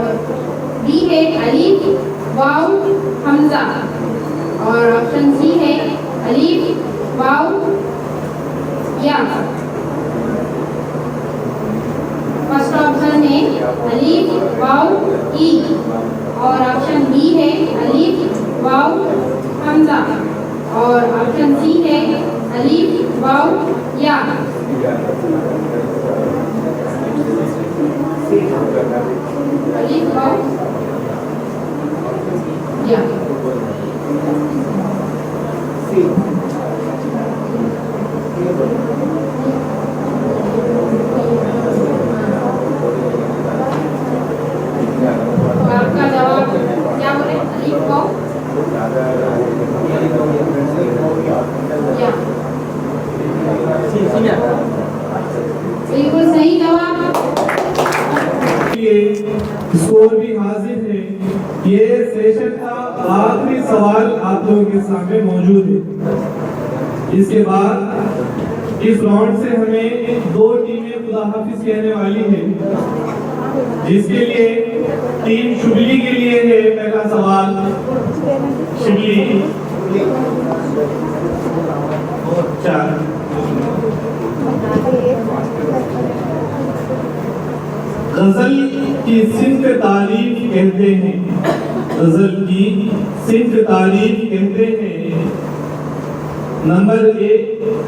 Speaker 8: बी है अलीफ वाव हमजा, और ऑप्शन सी है अलीफ वाव या। फर्स्ट ऑप्शन है अलीफ वाव ई, और ऑप्शन बी है अलीफ वाव हमजा, और ऑप्शन सी है अलीफ वाव या। अलीफ वाव या। तो आपका जवाब क्या बोले? अलीफ वाव या। बिल्कुल सही जवाब।
Speaker 2: स्कोर भी हाजिर है। ये सेशन का आखिरी सवाल आप लोगों के सामने मौजूद है। इसके बाद इस राउंड से हमें 2 टीमें खुदा हाफिज कहने वाली है, जिसके लिए टीम शुबली के लिए है पहला सवाल। शुबली 4 गजल की सिंफ तारीफ कहते हैं। गजल की सिंफ तारीफ कहते हैं। नंबर 1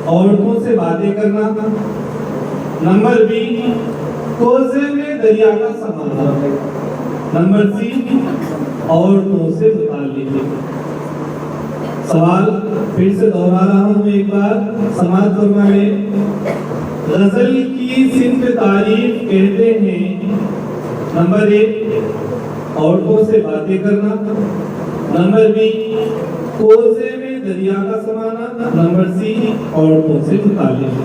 Speaker 2: औरतों से बातें करना। नंबर बी कोसे में दरिया का समाना। नंबर सी औरतों से मुताल्लिक। सवाल फिर से दोहरा रहा हूँ एक बार, समाज फरमा में गजल की सिंफ तारीफ कहते हैं। नंबर 1 औरतों से बातें करना। नंबर बी कोसे में दरिया का समाना। नंबर सी औरतों से मुताल्लिक।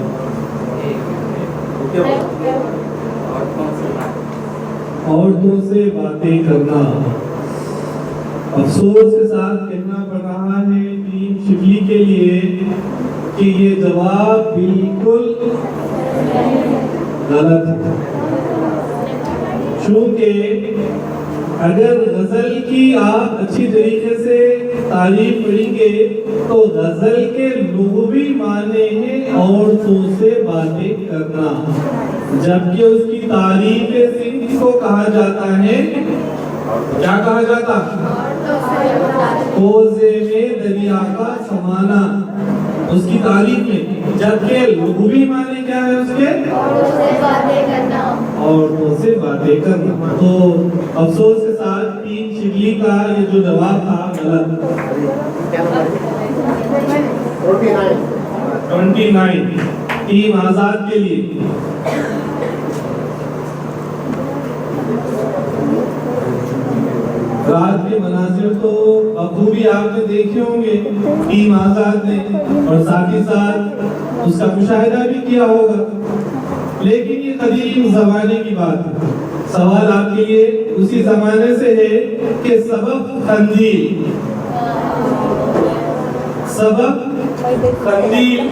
Speaker 2: औरतों से बातें करना। अफसोस के साथ कहना पड़ रहा है टीम शिबली के लिए कि ये जवाब बिल्कुल गलत है। चूंकि अगर गजल की आप अच्छी तरीके से तारीफ पढ़ेंगे तो गजल के लुग़वी माने हैं औरतों से बातें करना, जबकि उसकी तारीफ सिंह को कहा जाता है, क्या कहा जाता? कोसे में दरिया का समाना, उसकी तारीफ में। जबकि लुग़वी माने क्या है उसके? औरतों से बातें करना। तो अफसोस के साथ टीम शिबली का ये जो जवाब था गलत। 29 टीम आजाद के लिए। रात के मनाजिर तो बखूबी आपने देखे होंगे टीम आजाद ने, और साथ ही साथ उसका मुशाहिदा भी किया होगा। लेकिन ये कदीम जमाने की बात है। सवाल आपके लिए उसी जमाने से है कि सबब कंदील, सबब कंदील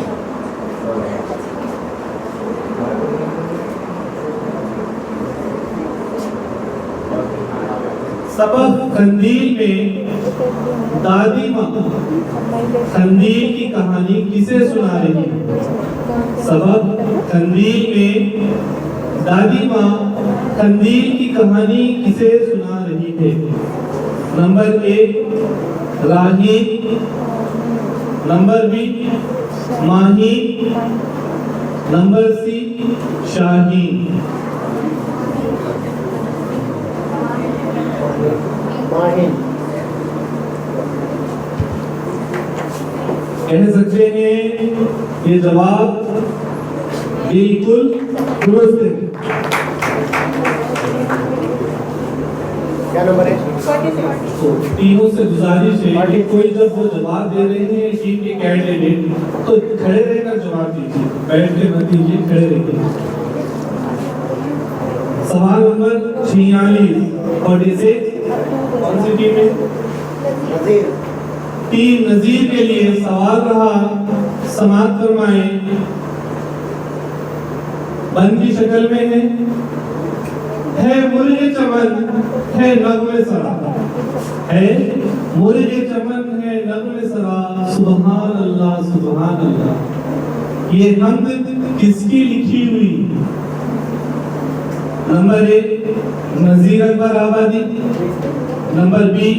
Speaker 2: सबब कंदील में दादी माँ कंदील की कहानी किसे सुना रही है? सबब कंदील में दादी माँ कंदील की कहानी किसे सुना रही है? नंबर 1 राहीन, नंबर बी माही, नंबर सी शाहीन,
Speaker 4: माहिन,
Speaker 2: कह सकते हैं ये जवाब बिल्कुल दुरुस्त है।
Speaker 4: क्या नंबर है?
Speaker 2: तो टीमों से गुजारिश है कि कोई जब वो जवाब दे रहे हैं टीम के कैंडिडेट तो खड़े रहकर जवाब दीजिए, बैठ के मत दीजिए, खड़े रहिए। सवाल नंबर 46 और इसे कौन सी टीम है?
Speaker 4: नजीर,
Speaker 2: टीम नजीर के लिए सवाल रहा, समाप्त फरमाएं। बंद की शक्ल में है मुर्गे चमन है नगमे सरा, है मुर्गे चमन है नगमे सरा, सुभान अल्लाह सुभान अल्लाह। ये हम्द किसकी लिखी हुई? नंबर ए नजीर अकबर आबादी, नंबर बी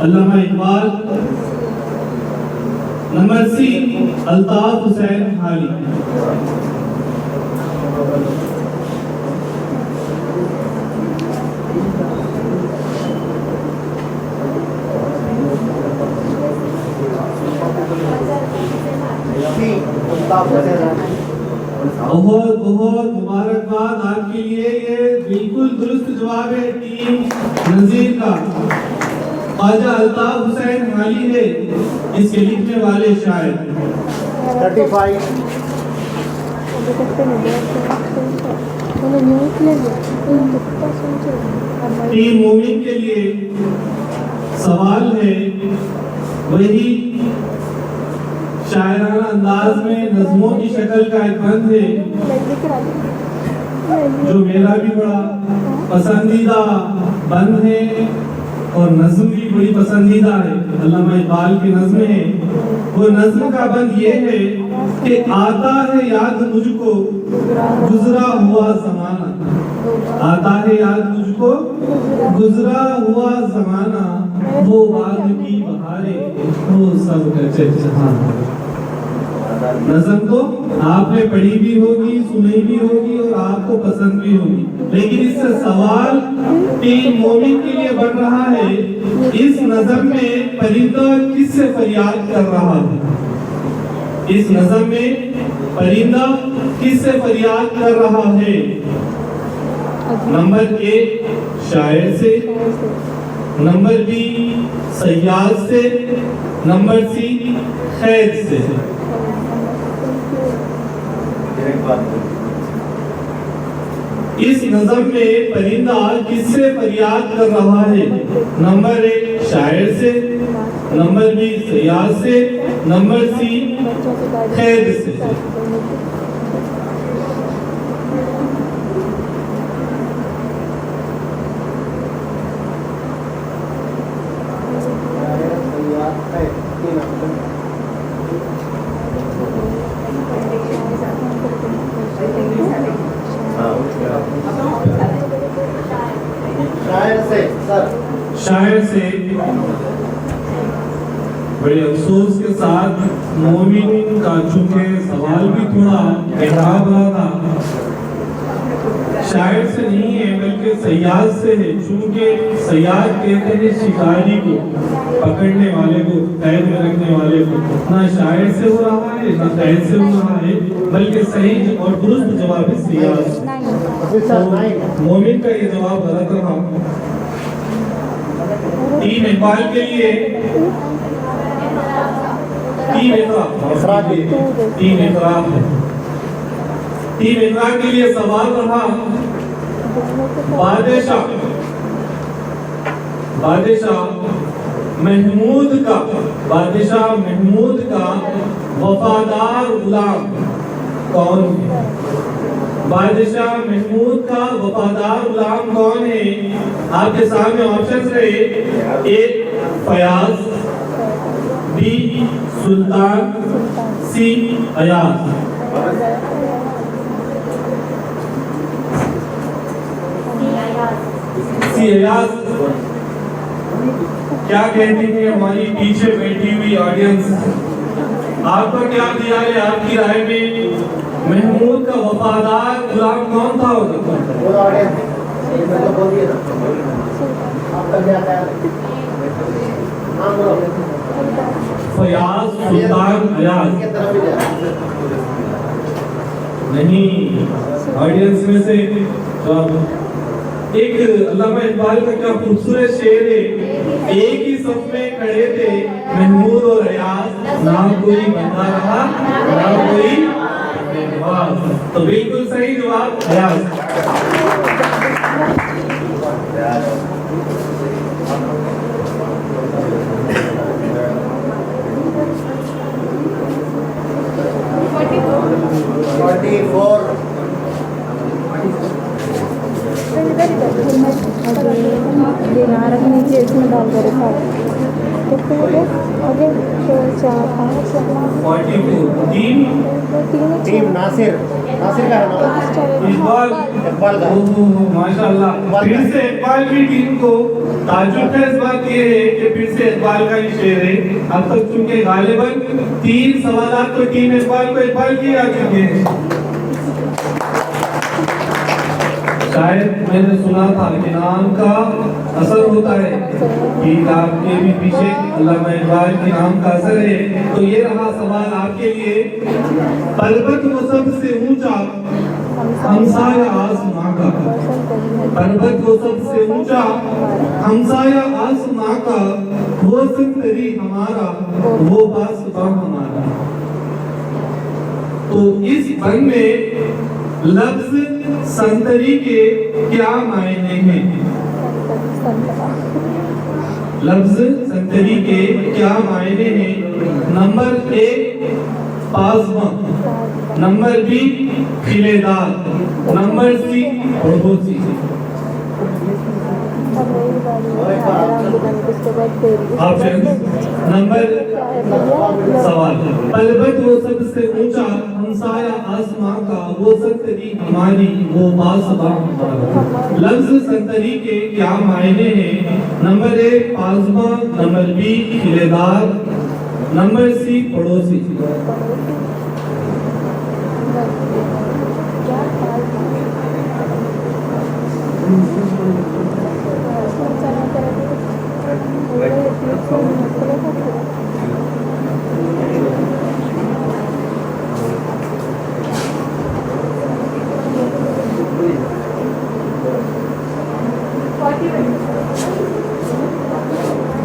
Speaker 2: अल्लामा इकबाल, नंबर सी अल्ताफ हुसैन हाली।
Speaker 4: सी, अल्ताफ हुसैन।
Speaker 2: बहुत बहुत मुबारकबाद आपके लिए, ये बिल्कुल दुरुस्त जवाब है टीम नजीर का। ख्वाजा अल्ताफ हुसैन हाली है इसके लिखने वाले शायर।
Speaker 4: 35,
Speaker 2: टीम मोमिन के लिए सवाल है वही शायराना अंदाज में नज़मों की शक्ल का एक बंद है जो मेरा भी बड़ा पसंदीदा बंद है और नज़्म भी बड़ी पसंदीदा है, अल्लामा इकबाल की नज़्म है। वो नज़्म का बंद ये है कि आता है याद मुझको गुजरा हुआ ज़माना, आता है याद मुझको गुजरा हुआ ज़माना, वो बाग की बहारें वो सब चहचहाना। नज़्म तो आपने पढ़ी भी होगी, सुनी भी होगी और आपको पसंद भी होगी, लेकिन इससे सवाल टीम मोमिन के लिए बन रहा है, इस नज़्म में परिंदा किससे फरियाद कर रहा है? इस नज़्म में परिंदा किससे फरियाद कर रहा है? नंबर ए शायर से, नंबर बी सयाद से, नंबर सी खैद से। इस नज़्म में परिंदा किससे फरियाद कर रहा है? नंबर ए शायर से, नंबर बी सयाद से, नंबर सी खैद से।
Speaker 4: शायर से सर,
Speaker 2: शायर से बड़े अफसोस के साथ मोमिन का चूंकि सवाल भी थोड़ा खराब रहा था, शायर से नहीं है बल्कि सयाद से है। चूंकि सयाद कहते हैं शिकारी को, पकड़ने वाले को, कैद में रखने वाले को। ना शायर से हो रहा है ना कैद से हो रहा है, बल्कि सही और दुरुस्त जवाब है सयाद। तो मोमिन का ये जवाब गलत रहा। टीम इकबाल के लिए टीम इकरा के लिए सवाल रहा, बादशाह महमूद का वफादार गुलाम कौन है? बादशाह महमूद का वफादार गुलाम कौन है? आपके सामने ऑप्शंस रहे, ए फयाज, बी सुल्तान, सी अयाज। सी अयाज। क्या कहती है हमारी पीछे बैठी हुई ऑडियंस? आपका क्या ख्याल है, आपकी राय में महमूद का वफादार गुलाम कौन था?
Speaker 4: वो ऑडियंस मैं तो बोल दिया ना, आपका क्या ख्याल है? नाम बोलो।
Speaker 2: फयाज सुल्तान अयाज।
Speaker 4: किस तरफ भी जा
Speaker 2: नहीं, ऑडियंस में से तो एक अल्लामा इकबाल का क्या खूबसूरत शेर है, एक ही सफ में खड़े थे महमूद और अयाज, ना कोई बंदा रहा ना कोई बेनवाज। तो बिल्कुल सही जवाब अयाज।
Speaker 4: 44
Speaker 9: नीचे इसमें डाल कर रखा कितने हो गए? आगे 4 5
Speaker 4: टीम नासिर का है नाम इकबाल का।
Speaker 2: माशाल्लाह, फिर से इकबाल की टीम को ताजुब का इस बात ये है कि फिर से इकबाल का ही शेर है। अब तक चूंकि गालिबन 3 सवालात तो टीम इकबाल की आ चुके हैं। शायद मैंने सुना था कि नाम का असर होता है कि आपके भी पीछे अल्लामा इकबाल के नाम का असर है। तो ये रहा सवाल आपके लिए, पर्वत वो सबसे ऊंचा हमसाया आसमां का, पर्वत वो सबसे ऊंचा हमसाया आसमां का, वो संतरी हमारा वो बासुबा हमारा। तो इस बन में लफ्ज संतरी के क्या मायने हैं? लफ्ज संतरी के क्या मायने हैं? नंबर 1 पासमा, नंबर बी खिलेदार, नंबर सी पड़ोसी। ऑप्शन नंबर सवाल, पर्वत वो सबसे ऊंचा हमसाया आसमां का, वो संतरी हमारी वो बासुबा हमारा। लफ्ज संतरी के क्या मायने हैं? नंबर 1 पासमा, नंबर बी खिलेदार, नंबर सी पड़ोसी।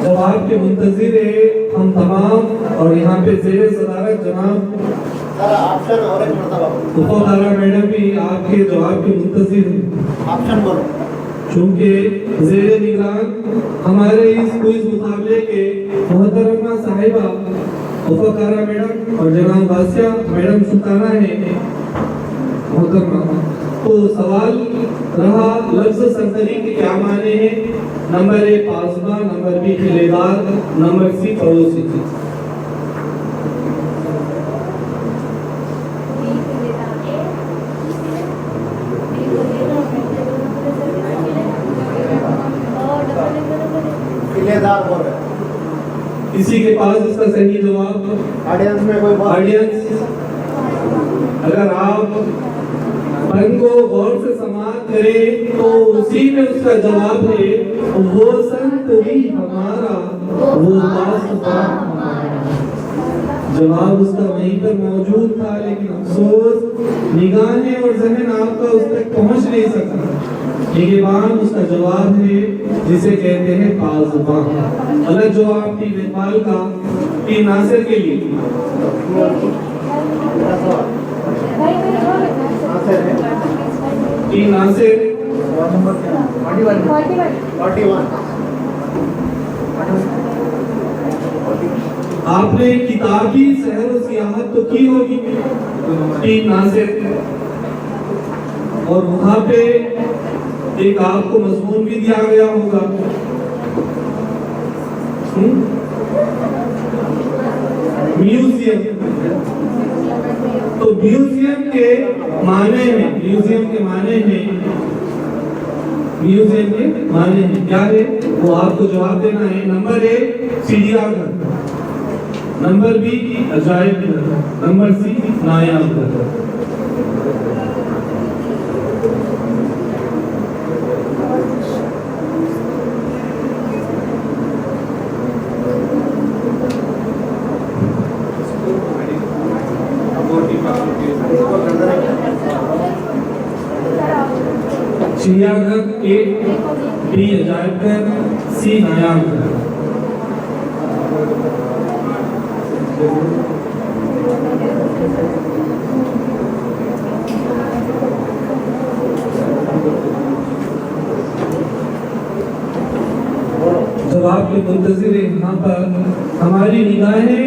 Speaker 2: जवाब के मुंतजिर है हम तमाम, और यहाँ पे ज़ेरे सदारत जनाब
Speaker 4: ऑप्शन और एक मरतबा
Speaker 2: मुफद्दला मैडम भी आपके जवाब के मुंतजिर हैं।
Speaker 4: ऑप्शन बोलो।
Speaker 2: चूंकि ज़ेरे निगरान हमारे इस क्विज मुकाबले के मोहतरमा साहिबा मुफद्दला मैडम और जनाब वासिया मैडम सुल्ताना है मोहतरमा। तो सवाल रहा लफ्ज संतरी के क्या माने हैं? नंबर 1 पासबा, नंबर बी खिलेदार, नंबर सी पड़ोसी।
Speaker 4: खिलेदार बोल रहे हैं।
Speaker 2: किसी के पास इसका सही जवाब?
Speaker 4: ऑडियंस में कोई बात?
Speaker 2: ऑडियंस, अगर आप मन को गौर से समाप्त करें तो उसी में उसका जवाब है वो संतरी हमारा वो बासुबा हमारा। जवाब उसका वहीं पर मौजूद था, लेकिन अफसोस निगाहें और ज़हन आपका उस तक पहुंच नहीं सका। ये बात उसका जवाब है जिसे कहते हैं बासुबा। अलग जवाब टीम इकबाल का टीम नासिर के लिए। टीम नासिर
Speaker 4: 41
Speaker 2: आपने किताबी सहर और सियाहत तो की होगी टीम नासिर, और वहां पे एक आपको मजमून भी दिया गया होगा। म्यूजियम। तो म्यूजियम के माने हैं, म्यूजियम के माने हैं क्या है? वो आपको जवाब देना है। नंबर 1 चिड़ियाघर, नंबर बी अजायब घर, नंबर सी नायाब घर। चिड़ियाघर ए, बी अजायब घर, सी नायाब घर। जवाब के मुंतजिर यहाँ पर हमारी निगाहें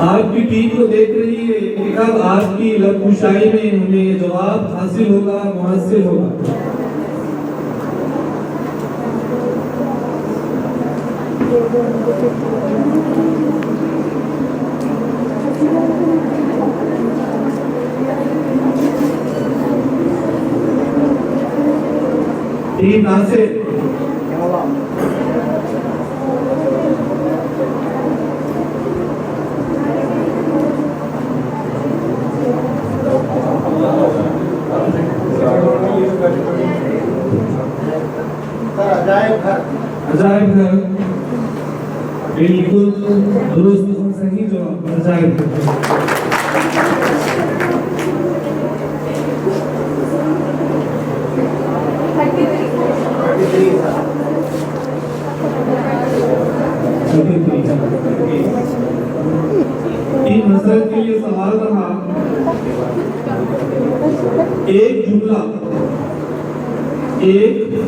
Speaker 2: आपकी टीम को देख रही है कि कब आपकी लबकुशाई में हमें ये जवाब हासिल होगा, मुहासिल होगा। टीम नासिर अजायब घर, बिल्कुल दुरुस्त और सही जवाब अजायब घर। इन हसरत के लिए सवाल रहा, एक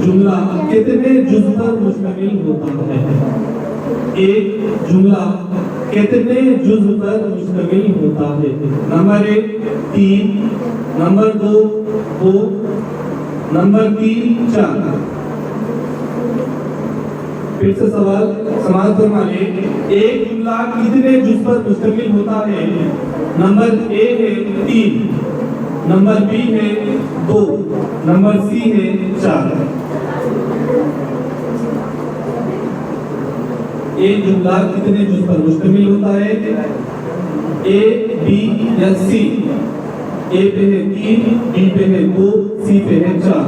Speaker 2: जुमला कितने जुज पर मुश्तमिल होता है? एक जुमला कितने जुज पर मुश्तमिल होता है? Number 1 3, number 2 2, number 3 4। फिर से सवाल समाप्त फरमा ले। एक जुमला कितने जुज पर मुश्तमिल होता है? नंबर ए है 3, नंबर बी है 2, नंबर सी है 4। एक जुमला कितने जुज पर मुश्तमिल होता है? ए, बी या सी? ए पे है 3, बी पे है 2, सी पे है 4।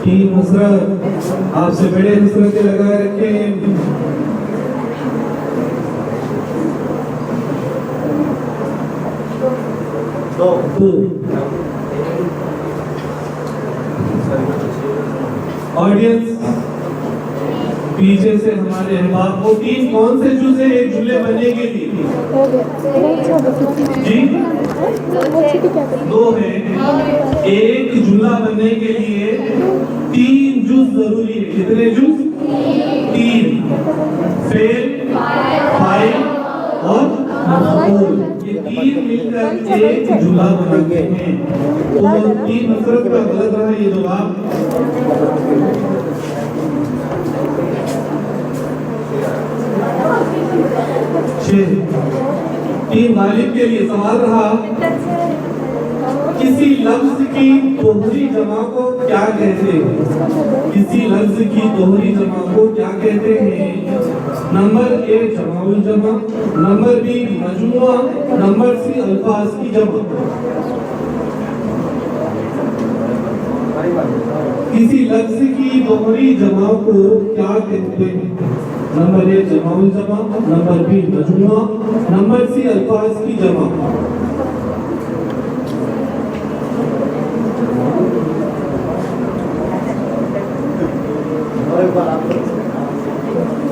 Speaker 2: टीम हसरत आपसे बड़े हसरतें लगाए रखे हैं। ऑडियंस पीछे से हमारे अहबाब को 3 कौन से जुज है एक जुमले बनने के लिए? जी 2 है। एक जुमला बनने के लिए 3 जुज जरूरी है। कितने जुज? 3। फेल, फाइल और मफूल, ये 3 मिलकर एक जुमला बनाते हैं। तो 3 हसरत का गलत रहा ये जवाब। टीम गालिब के लिए सवाल रहा, किसी लफ्ज की दोहरी जमा को क्या कहते हैं? किसी लफ्ज की दोहरी जमा को क्या कहते हैं? नंबर ए जमाउल जमा, नंबर बी मजमुआ, नंबर सी अल्फाज की जमा। किसी लफ्ज की दोहरी जमा को क्या कहते हैं? नंबर ए जमाउल जमा, नंबर बी मजमुआ, नंबर सी अल्फाज की जमा।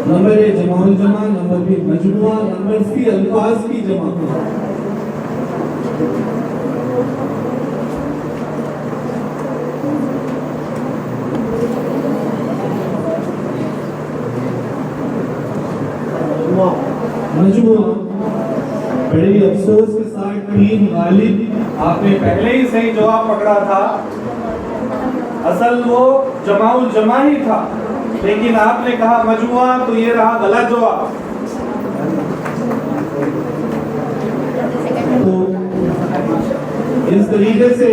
Speaker 2: नंबर ए जमाउल जमा, नंबर बी मजमुआ, नंबर सी अल्फाज की जमा। मजमुआ। बड़े ही अफसोस के साथ टीम गालिब आपने पहले ही सही जवाब पकड़ा था। असल वो जमाउल जमा ही था, लेकिन आपने कहा मजमुआ, तो ये रहा गलत जवाब। तो इस तरीके से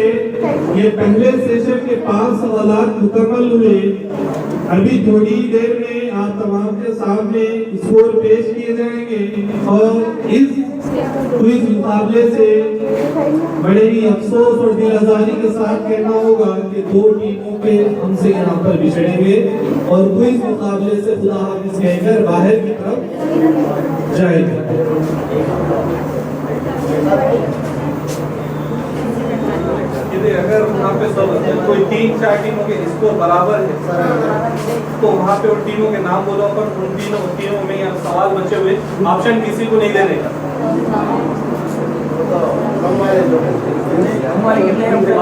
Speaker 2: ये पहले सेशन के 5 सवाल मुकम्मल हुए। अभी थोड़ी देर में आप तमाम के सामने स्कोर पेश किए जाएंगे और इस क्विज मुकाबले से बड़े ही अफसोस और दिल आजारी के साथ कहना होगा कि 2 टीमों के हमसे यहाँ पर बिछड़ेंगे और क्विज मुकाबले से खुदा हाफिज कहकर बाहर की तरफ जाएंगे।
Speaker 10: अगर वहाँ पे सब कोई 3-4 टीमों के स्कोर बराबर है तो वहाँ पे उन टीमों के नाम बोलो, पर उन टीमों में यहाँ सवाल बचे हुए ऑप्शन किसी को नहीं देने का।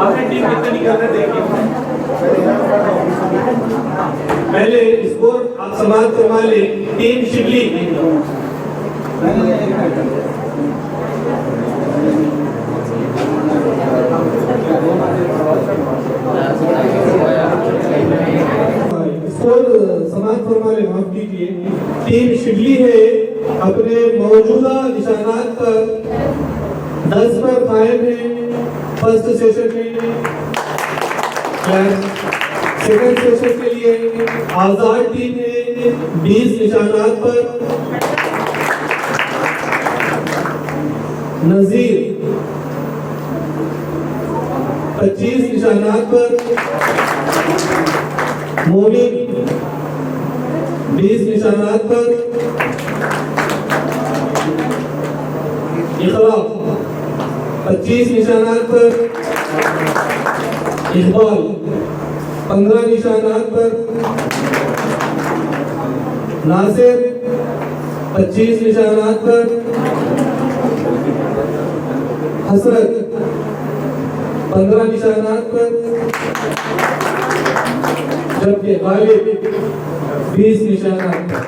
Speaker 10: आखिरी टीम कितने निकल रहे देखिए।
Speaker 2: पहले स्कोर आप समाप्त करवा ले। टीम शिबली स्कोर समाप्त करवा ले, माफ कीजिए। टीम शिबली है अपने मौजूदा निशानात पर 10 पर कायम है फर्स्ट सेशन में। सेकंड सेशन के लिए आजाद टीम है 20 निशानात पर। नजीर 25 निशानात पर। मोमिन 20 निशानात पर। इखलाक 25 निशानात पर। इकबाल 15 निशानात पर। नासिर 25 निशानात पर। हसरत 15 निशानात पर। जबकि गालिब 20 निशानात पर।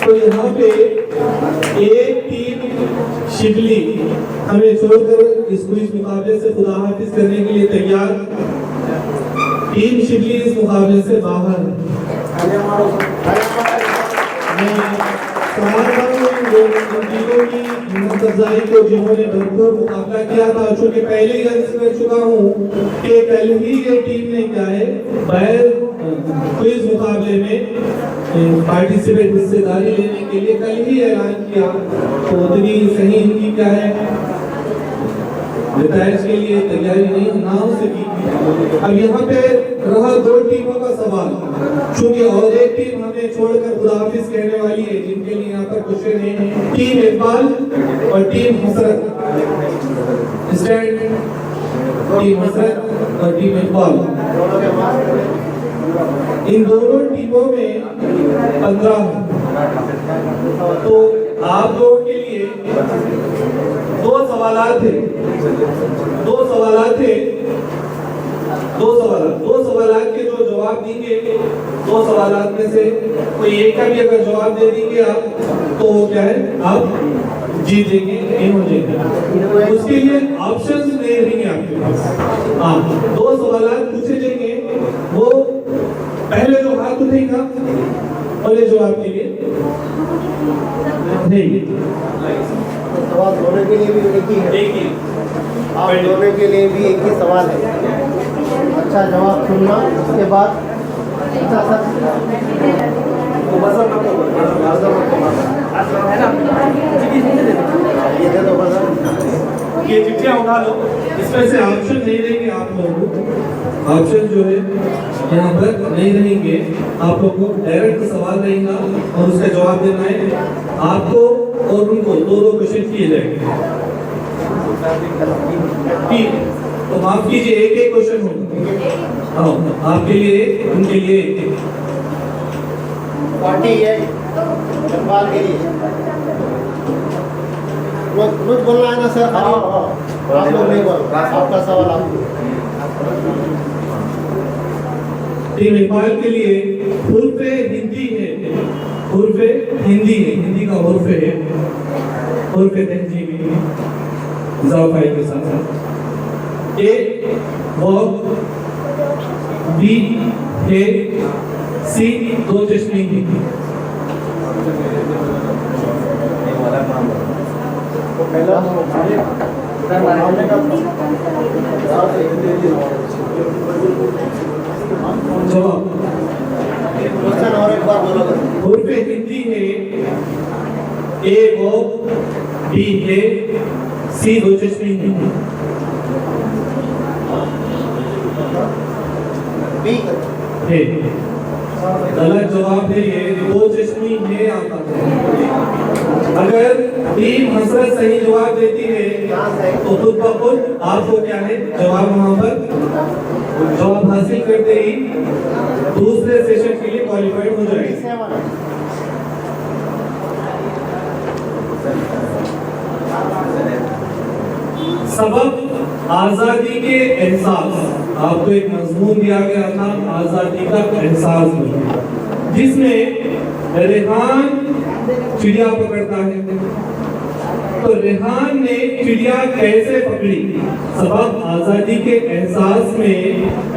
Speaker 2: तो यहाँ पे एक टीम शिबली हमें छोड़कर इस क्विज मुकाबले से खुदा हाफिज करने के लिए तैयार। टीम शिबली इस मुकाबले से बाहर को जिन्होंने भरपूर मुकाबला किया था। चूंकि पहले ही अर्ज कर चुका हूँ कि कल ही ये टीम ने क्या है बैर क्विज मुकाबले में पार्टिसिपेट हिस्सेदारी लेने के लिए कल ही ऐलान किया। तो उतनी सही इनकी क्या है रिटायर्स के लिए तैयारी नहीं ना हो सकी। अब यहाँ पे रहा 2 टीमों का सवाल। चूंकि और एक टीम हमें छोड़कर खुदा हाफिज कहने वाली है, जिनके लिए यहाँ पर क्वेश्चन है। टीम इकबाल और टीम हसरत। स्टैंड टीम हसरत और टीम इकबाल। इन दोनों टीमों में 15। तो आप लोगों के लिए 2 सवाल थे। 2 सवाल के जो जवाब देंगे 2 सवाल में से कोई एक का भी अगर जवाब दे देंगे आप तो क्या है आप जीतेंगे, इन हो जाएंगे। उसके लिए ऑप्शंस नहीं रहेंगे आपके पास। हाँ 2 सवाल पूछे जाएंगे। वो पहले जो हाथ उठेगा पहले जवाब के लिए नहीं।
Speaker 4: सवाल दोनों के लिए भी एक ही है। आप दोनों के लिए भी एक ही सवाल है। अच्छा जवाब सुनना, उसके बाद अच्छा सर
Speaker 2: ये चिट्ठियां उठा लो। इसमें से ऑप्शन नहीं देंगे आप लोगों को। ऑप्शन जो है यहाँ पर नहीं रहेंगे। आप लोगों को डायरेक्ट सवाल रहेगा और उसका जवाब देना है आपको और उनको। 2 क्वेश्चन किए जाएंगे। ठीक, तो माफ कीजिए एक क्वेश्चन होगा। हाँ आपके लिए उनके लिए
Speaker 4: 48 नेपाल के लिए कुछ बोलना है ना सर? आप लोग नहीं बोल, आपका सवाल आपको।
Speaker 2: टीम इकबाल के लिए हुर्फ हिंदी है। हुर्फ हिंदी है, हिंदी का हुर्फ है। हुर्फ तहजीबी इजाफा के साथ ए वर्ब, बी है, सी 2 चश्मे की।
Speaker 4: पहला
Speaker 2: जवाब
Speaker 4: क्वेश्चन और एक बार बोलो।
Speaker 2: हुर्फ हिंदी है ए वो बी है सी दो चश्मे है।
Speaker 4: बी
Speaker 2: है गलत जवाब है ये दो चश्मी है आता है। अगर टीम हसरत सही जवाब देती है तो खुद ब खुद आपको क्या है जवाब वहां पर जवाब हासिल करते ही दूसरे सेशन के लिए क्वालिफाइड हो जाएगी। सबक आजादी के एहसास। आपको एक मजमून दिया गया था आजादी का एहसास में, जिसमें रेहान चिड़िया पकड़ता है। तो रेहान ने चिड़िया कैसे पकड़ी? सबक आजादी के एहसास में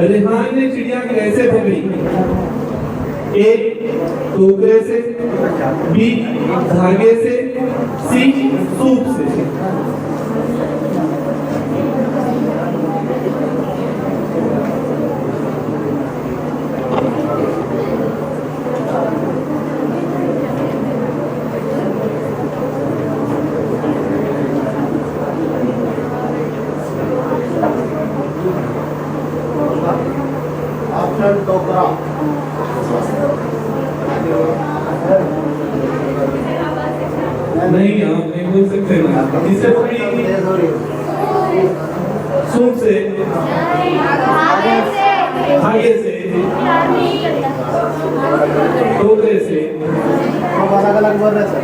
Speaker 2: रेहान ने चिड़िया कैसे पकड़ी? ए टोकरे से, बी धागे से, सी सूप से।
Speaker 4: ऑप्शन टोकरा।
Speaker 2: नहीं आप नहीं बोल सकते ना। किससे पकड़ी? सूप से, धागे से, टोकरे से।
Speaker 4: अलग अलग बोल रहे सर।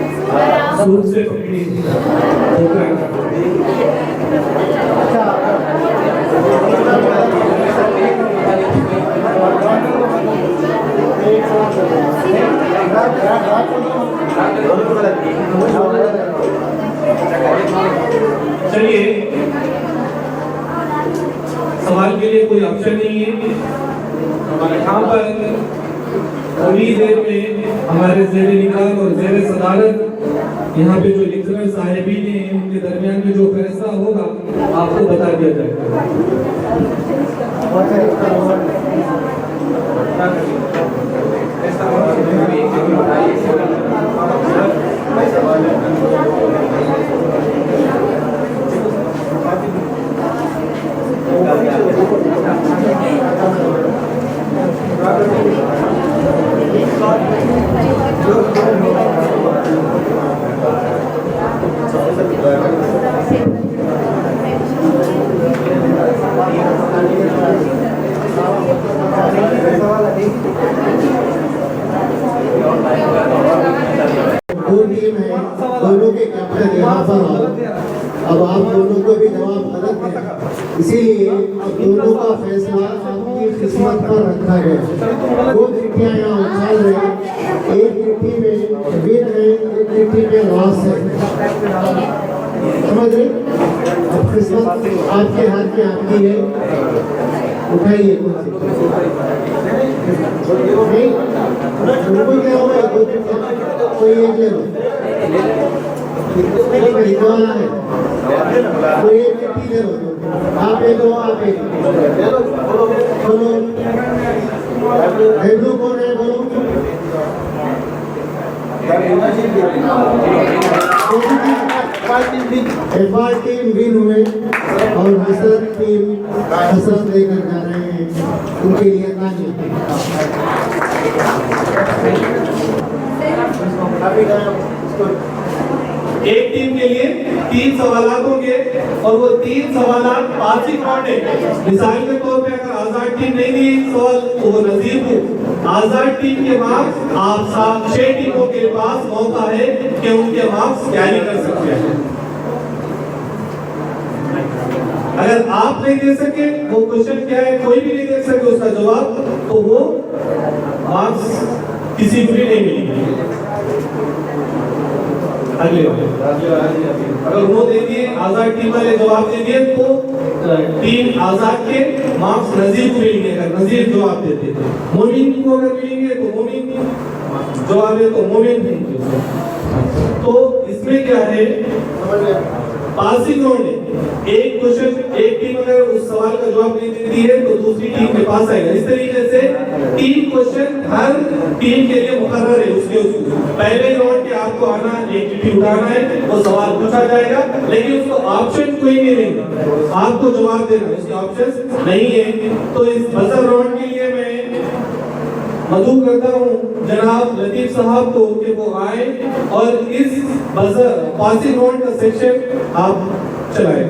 Speaker 2: सूप से पकड़ी टोकरा। चलिए सवाल के लिए कोई ऑप्शन नहीं है हमारे यहाँ पर। थोड़ी देर में हमारे जेर निकाल और जेर सदारत यहाँ पे जो लेक्चरर साहिबीन हैं उनके दरमियान में जो फैसला होगा आपको बता दिया जाएगा।
Speaker 5: दो टीम है, दोनों के कैप्टन यहाँ पर आओ। अब आप दोनों को भी जवाब गलत है, इसीलिए अब दोनों का फैसला आपकी किस्मत पर रखा गया। दो चिट्ठियाँ यहाँ उछाल रहे, एक चिट्ठी में विन है, एक चिट्ठी में लॉस है। समझ रहे? अब किस्मत आपके हाथ में आपकी है, उठाइए नहीं उनको क्या होगा? कोई एक ले लो, खरीदवाना है कोई एक चिट्ठी ले लो। आप एक दो, आप एक बोलो। हेब्रू कौन है? बोलो। एफआर टीम विन हुए और हसरत टीम हसरत लेकर जा रहे हैं। उनके लिए
Speaker 2: एक टीम के लिए 3 सवालात होंगे और वो 3 सवालात पासिंग राउंड है। मिसाल के तौर पे अगर आजाद टीम नहीं दी सवाल तो वो नजीर को आजाद टीम के मार्क्स आप 6 टीमों के पास मौका है कि उनके मार्क्स कैरी कर सकते हैं। अगर आप नहीं दे सके वो क्वेश्चन क्या है कोई भी नहीं दे सके उसका जवाब, तो वो मार्क्स किसी को भी नहीं मिलेंगे। अगले अगर वो दे दिए आजाद टीम वाले जवाब दे दिए तो टीम आजाद के मार्क्स नजीर को मिलेंगे। अगर नजीर जवाब देते तो मोमिन को अगर मिलेंगे तो मोमिन जवाब दे तो मोमिन मिलेंगे। तो इसमें क्या है पासिंग राउंड है। एक क्वेश्चन एक टीम अगर उस सवाल का जवाब नहीं देती है तो दूसरी टीम के पास आएगा। इस तरीके से 3 क्वेश्चन हर टीम के लिए मुकर्रर है। उसके पहले राउंड के आपको आना, एक चिट्ठी उठाना है, वो सवाल पूछा जाएगा, लेकिन उसको ऑप्शन कोई नहीं देगा, आपको जवाब देना, उसके ऑप्शन नहीं है। तो इस बजर राउंड के लिए मैं मधु करता हूँ जनाब लतीफ साहब को कि वो आए और इस बजर पासिंग राउंड का सेक्शन आप चलाएं।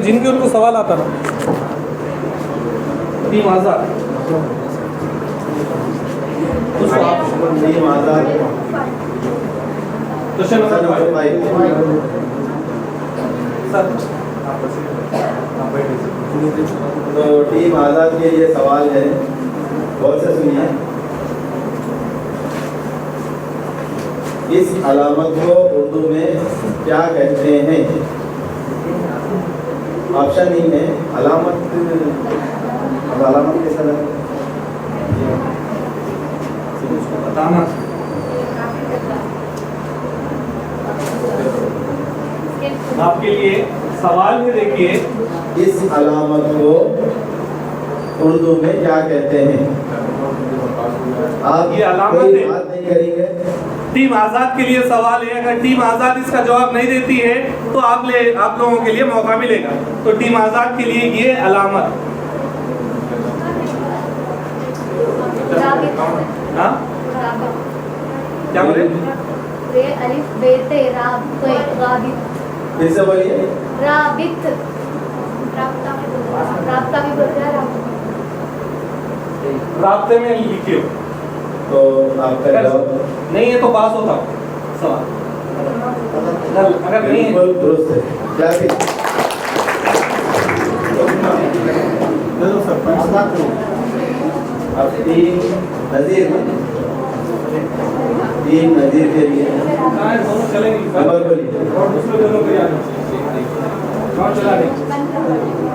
Speaker 10: जिनके उनको सवाल आता था टीम आजाद,
Speaker 4: टीम आजाद
Speaker 10: क्वेश्चन नंबर 5 सर।
Speaker 4: तो टीम आजाद के ये सवाल है, गौर से सुनिए। इस अलामत को उर्दू में क्या कहते हैं? ऑप्शन ही है अलामत। अब अलामत कैसा लगे
Speaker 10: बताना। आपके लिए सवाल है, देखिए
Speaker 4: इस अलामत को उर्दू में क्या कहते हैं? आप
Speaker 10: ये अलामत है।
Speaker 4: बात नहीं करेंगे।
Speaker 10: टीम आजाद के लिए सवाल है, अगर टीम आजाद इसका जवाब नहीं देती है तो आप लोगों के लिए मौका मिलेगा। तो टीम आजाद के लिए ये अलामत, हाँ क्या बोले?
Speaker 9: अलिफ बेते राबित,
Speaker 4: फिर से बोलिए।
Speaker 9: राबित, राब्ता भी बोलते हैं।
Speaker 10: राब्ते में लिखिए।
Speaker 4: तो आपका जवाब
Speaker 10: नहीं है तो पास होता सवाल, अगर नहीं है
Speaker 4: बिल्कुल दुरुस्त है। क्या अब टीम नजीर के लिए
Speaker 10: दोनों चलेंगे,
Speaker 4: नंबर बोलिए।
Speaker 10: और दूसरे दोनों को याद कौन चला रहे?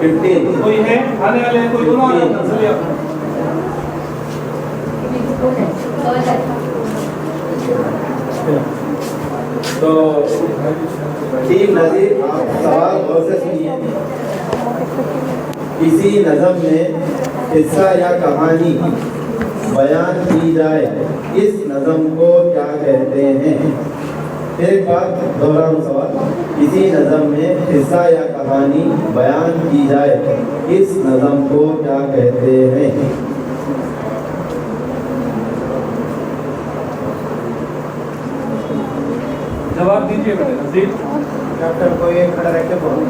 Speaker 4: 15
Speaker 10: कोई है आने वाले हैं? कोई दोनों आने वाले हैं? चलिए आप।
Speaker 4: तो टीम नजीर, आप सवाल गौर से सुनिए। किसी नज़म में किस्सा या कहानी बयान की जाए, इस नज़म को क्या कहते हैं? एक बार दोहराऊं सवाल। किसी नज़म में किस्सा या कहानी बयान की जाए, इस नज़म को क्या कहते हैं?
Speaker 10: जवाब दीजिए बेटे नजीर।
Speaker 4: कैप्टन को ये खड़ा रह के बोलो।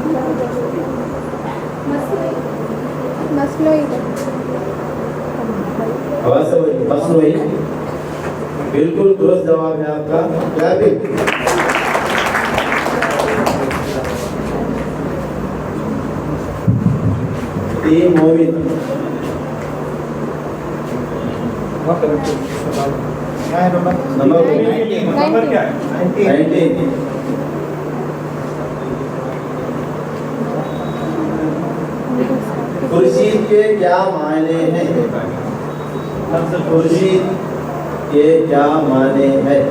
Speaker 4: आवाज से बोलिए। मसनूई, बिल्कुल दुरुस्त जवाब है आपका। क्या भी टीम मोमिन
Speaker 10: नंबर क्या है?
Speaker 4: 19। खुर्शीद के क्या मायने हैं? खुर्शीद के क्या मायने हैं?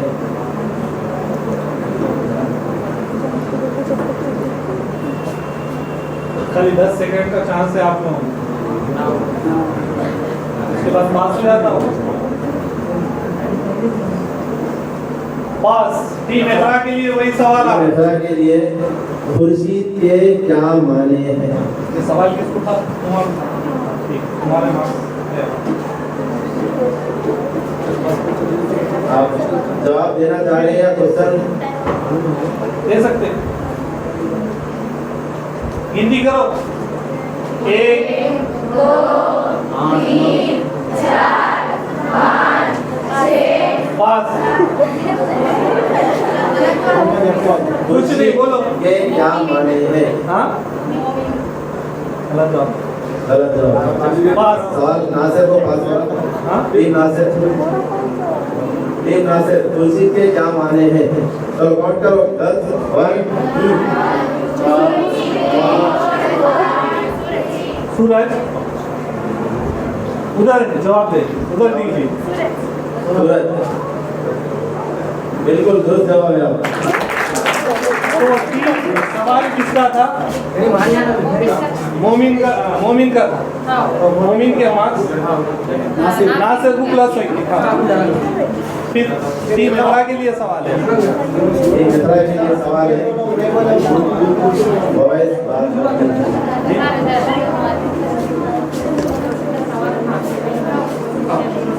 Speaker 10: खाली 10 सेकंड का चांस है आप लोगों को, उसके बाद पास हो जाता हूँ। पास। टीम एतरा के लिए वही सवाल आप।
Speaker 4: एतरा के लिए खुर्शीद के क्या मायने हैं?
Speaker 10: ये सवाल किसको था? तुम्हारे मार्क्स
Speaker 4: आप जवाब देना चाह रहे हैं या क्वेश्चन
Speaker 10: दे सकते हैं? गिनती करो। 1 2 3 4 5 6 पास। कुछ नहीं बोलो।
Speaker 4: के क्या माने हैं?
Speaker 10: हाँ गलत जवाब।
Speaker 4: गलत जवाब।
Speaker 10: पास।
Speaker 4: सवाल नासिर को पास करो।
Speaker 10: हाँ
Speaker 4: टीम नासिर टीम नासिर तुलसी के क्या माने हैं? तो काउंट करो 10 1
Speaker 10: सूरज उधर जवाब दे, उधर दीजिए।
Speaker 4: सूरज बिल्कुल दुरुस्त जवाब है आपका।
Speaker 10: तो सवाल किसका था? मोमिन का था। तो मोमिन के मार्क्स नासिर को प्लस होंगे। फिर टीम मेहरा के लिए सवाल है।
Speaker 4: टीम मित्रा के लिए सवाल है। वॉइस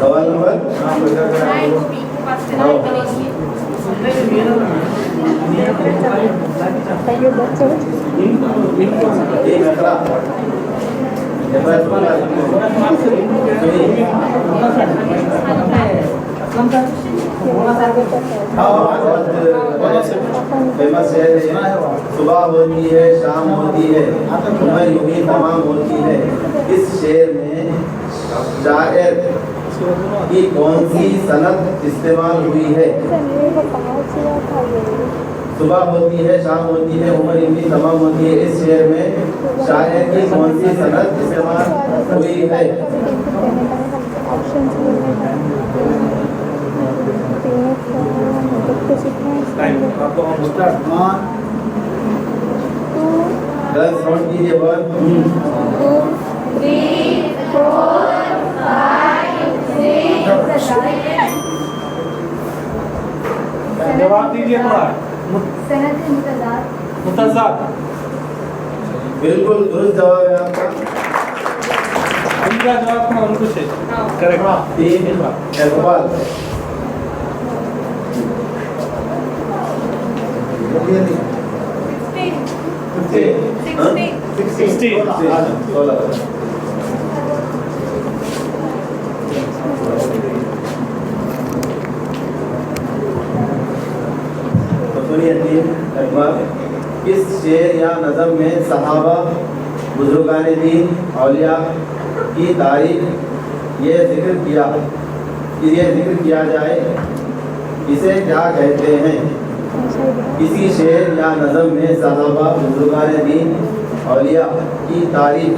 Speaker 4: सवाल नंबर 'फेमस है, सुबह होती है शाम होती है उम्र यूं ही तमाम होती है'। इस शेर में शायर की कौन सी सनद इस्तेमाल हुई है? सुबह होती है शाम होती है उम्र यूं ही तमाम होती है, इस शेर में शायर की कौन सी सनद इस्तेमाल हुई है? गर्ल्स काउंट कीजिए 1 2 3 4 5 6
Speaker 10: जवाब दीजिए थोड़ा। मुतज़ाद
Speaker 4: बिल्कुल दुरुस्त जवाब है आपका।
Speaker 10: उनका जवाब था उनको से करेक्ट।
Speaker 4: टीम इकबाल इस शेर या नज़म में सहाबा बुजुर्गाने दीन औलिया की तारीफ ये जिक्र किया जाए, इसे क्या कहते हैं? किसी शेर या नज़म में सहाबा बुजुर्गाने दीन औलिया की तारीफ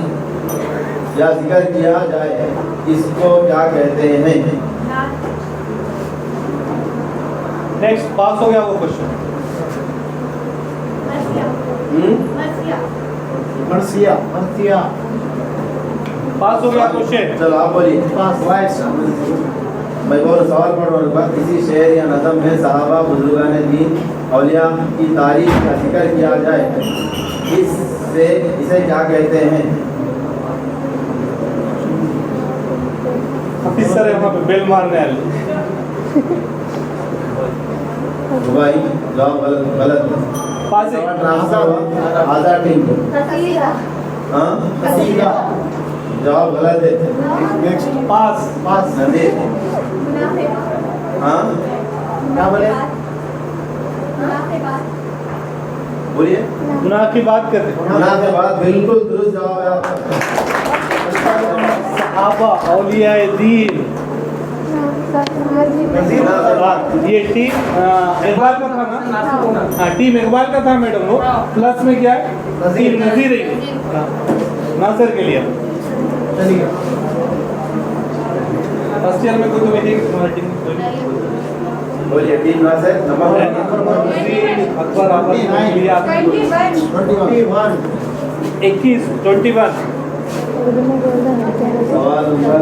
Speaker 4: या जिक्र किया जाए, इसको क्या कहते हैं?
Speaker 10: नेक्स्ट पास हो गया वो क्वेश्चन।
Speaker 5: मर्सिया
Speaker 10: पास हो गया क्वेश्चन।
Speaker 4: चलो आप बोलिए। मैं बहुत सवाल पढ़ रहा हूँ। किसी शेर या नज़म में सहाबा बुजुर्गाने दीन औलिया की तारीफ का जिक्र किया जाए, इसे क्या कहते हैं?
Speaker 10: हाफिज सर वहाँ पे बेल मारने आए।
Speaker 4: भाई जवाब गलत
Speaker 10: पास है।
Speaker 4: आजाद टीम को हाँ जवाब गलत है।
Speaker 5: नेक्स्ट
Speaker 10: पास
Speaker 4: नदीर हाँ
Speaker 5: क्या बोले?
Speaker 4: बोलिए।
Speaker 10: गुनाह की बात करते हैं।
Speaker 4: गुनाह के बाद बिल्कुल दुरुस्त जवाब है आपका।
Speaker 10: सहाबा औलियाए दीन ये टीम इकबाल का था ना? हाँ टीम इकबाल का था मैडम। वो प्लस में क्या है? टीम नज़ीर नासिर के लिए।
Speaker 5: चलिए
Speaker 10: फर्स्ट ईयर में कोई तो भेजेगी तुम्हारी टीम।
Speaker 4: बोलिए टीम नासिर नंबर
Speaker 10: अकबर आपस में लिया 21 21
Speaker 4: सवाल नंबर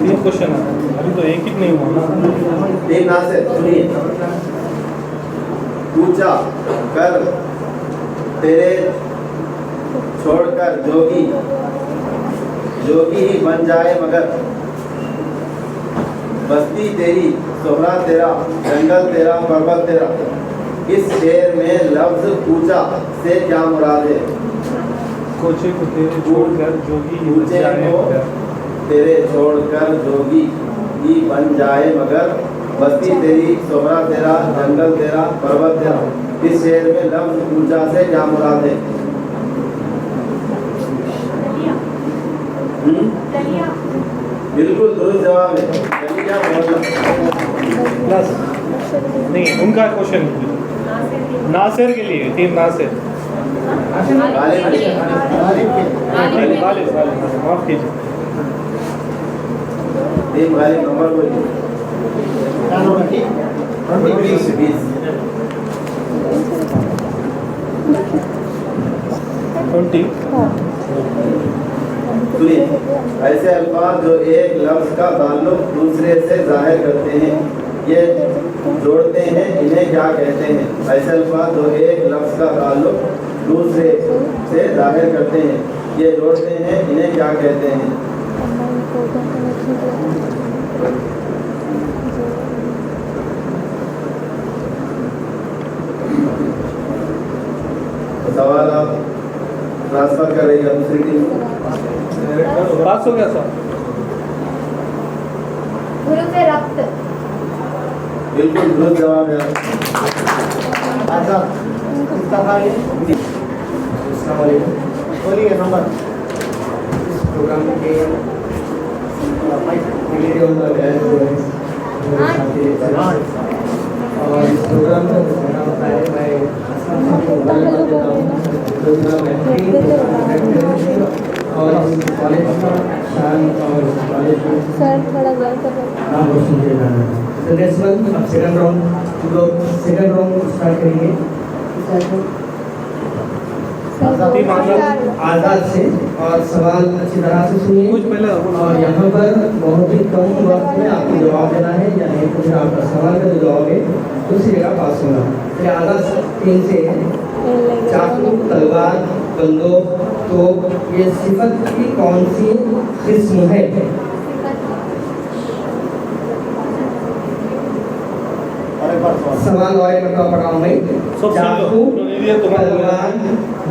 Speaker 10: 3 क्वेश्चन है अभी तो एक ही नहीं हुआ ना।
Speaker 4: टीम नासिर सुनिए। पूछा कर तेरे छोड़कर जोगी ही बन जाए मगर, बस्ती तेरी सोहरा तेरा जंगल तेरा पर्वत तेरा। इस शेर में लफ्ज पूछा से क्या मुराद है?
Speaker 10: कोचे को तेरे छोड़कर जोगी ही बन
Speaker 4: पूछे
Speaker 10: जाए
Speaker 4: को
Speaker 10: मगर।
Speaker 4: तेरे छोड़कर जोगी ही बन जाए मगर, बस्ती तेरी सोहरा तेरा जंगल तेरा पर्वत तेरा। इस शेर में लफ्ज पूछा से क्या मुराद है? बिल्कुल दुरुस्त जवाब है। दलिया
Speaker 10: प्लस नहीं, उनका क्वेश्चन नासिर के लिए, टीम नासिर। माफ कीजिए,
Speaker 4: टीम गालिब नंबर बोलिए।
Speaker 10: 20।
Speaker 4: सुनिए, ऐसे अल्फाज जो एक लफ्ज का ताल्लुक दूसरे से जाहिर करते हैं, ये जोड़ते हैं, इन्हें क्या कहते हैं? ऐसे अल्फाज जो एक लफ्ज का ताल्लुक दूसरे से जाहिर करते हैं, ये जोड़ते हैं, इन्हें क्या कहते हैं? सवाल आप ट्रांसफर कर रही है दूसरी टीम को।
Speaker 10: पास हो गया सर।
Speaker 4: बिल्कुल दुरुस्त जवाब है।
Speaker 5: बोलिए नंबर।
Speaker 11: इस प्रोग्राम के वीडियो में बयान हुए हैं और इस प्रोग्राम का मेरा बताया मैं और कॉलेज शान और कॉलेज
Speaker 9: सर थोड़ा गौर करो।
Speaker 11: नाम रोशन किया जाना है। तो नेक्स्ट मंथ अब सेकंड राउंड स्टार्ट करेंगे आज़ाद से, और सवाल अच्छी तरह से सुनिए और यहाँ पर बहुत ही कम वक्त में आपको जवाब देना है, या नहीं तो फिर आपका सवाल का जो जवाब है उसी जगह पास होगा। फिर आज़ाद टीम से चाकू, तलवार, बंदूक, तोप, ये सिफत की कौन सी किस्म है? सवाल और एक पढ़ा हूँ मैं। चाकू, तलवार,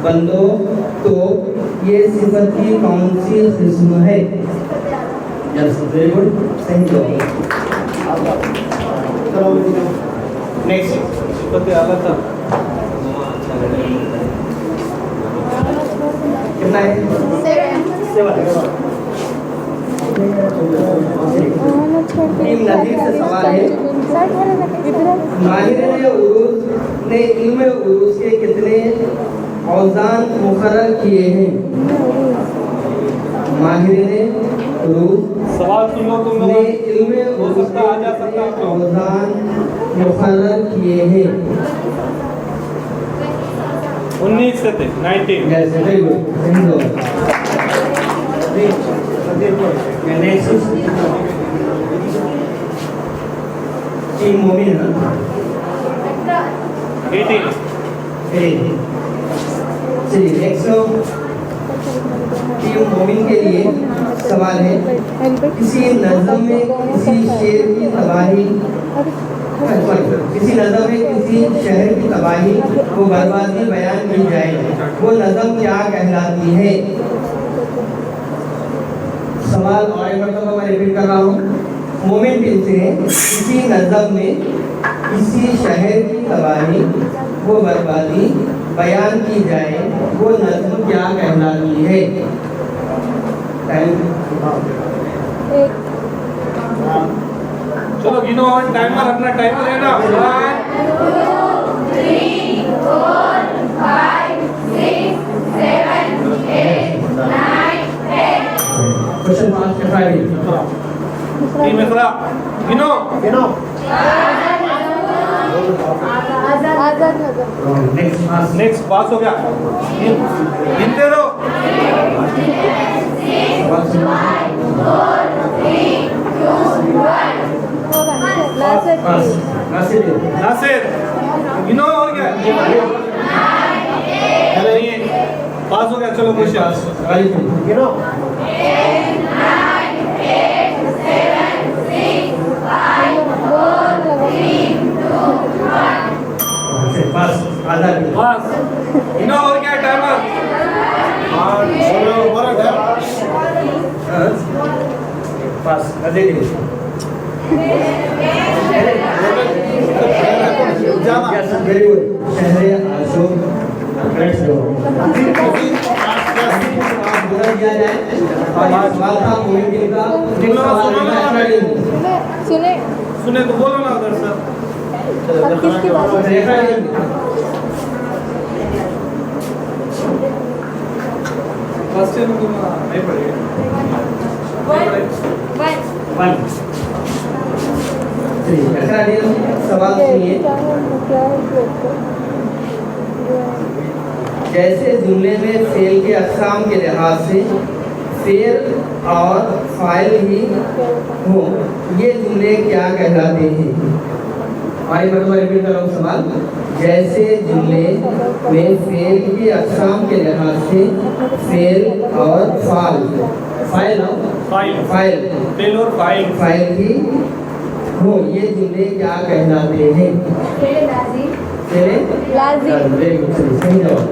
Speaker 11: बंदूक, तोप, ये सिफत की कौन सी किस्म है? वेरी गुड, सही जवाब। नेक्स्ट कितना है? 7। टीम नजीर से सवाल है। माहिर उरूज ने इल्म उरूज के कितने औज़ान मुकर्रर किए हैं? माहिर उरूज
Speaker 10: सवाल सुन लो तुम
Speaker 11: ने
Speaker 10: लोग,
Speaker 11: इल्म उरूज
Speaker 10: आ जा सकता है।
Speaker 11: औज़ान मुकर्रर किए हैं?
Speaker 10: 19 से थे 19।
Speaker 11: Yes, very good. Very good. Next, team मोमिन
Speaker 10: 18।
Speaker 11: चलिए नेक्स्ट टीम मोमिन के लिए सवाल है। किसी नज़म में किसी शेर की तबाही, किसी नज़म में किसी शहर की तबाही को बर्बादी बयान की जाए, वो नज़म क्या कहलाती है? सवाल और एक मरतबा मैं रिपीट कर रहा हूँ। मोमेंट इनसे किसी नज़म में किसी शहर की तबाही वो बर्बादी बयान की जाए, वो नज़म क्या कहलाती है?
Speaker 10: चलो गिनो और टाइमर, अपना टाइमर है ना। 1 2 3 4 5 6 7 8 9 10।
Speaker 11: क्वेश्चन 5 के फाइनल
Speaker 10: टीम इकरा गिनो।
Speaker 9: आजाद नगर।
Speaker 10: नेक्स्ट पास हो गया। गिनते रहो।
Speaker 9: 5 4 3 2 1।
Speaker 10: नासिर गिनो और क्या? पास हो गया। चलो क्वेश्चन
Speaker 5: गिनो।
Speaker 9: 10 9 8 7 6 5 4 3 2 1।
Speaker 11: पास आधा
Speaker 10: पास गिनो और क्या? टाइमर।
Speaker 11: पास अजय वेरी गुड। शहर अशोक
Speaker 10: सुने तो बोलो ना अगर सर।
Speaker 9: अब किसकी बात है?
Speaker 10: फर्स्ट ईयर में तुम नहीं पढ़ेगा।
Speaker 11: सवाल सुनिए। जैसे जुमले में फेल के अक़साम के लिहाज से फेल और फाइल ही हो, ये जुमले क्या कहलाते हैं? हमारी मतलब रिपीट कर रहा हूँ सवाल। जैसे जुमले में फेल के अक़साम के लिहाज से फेल और फाइल
Speaker 10: फेल और
Speaker 11: फाइल ही हो, ये जुमले क्या कहलाते हैं? सही जवाब।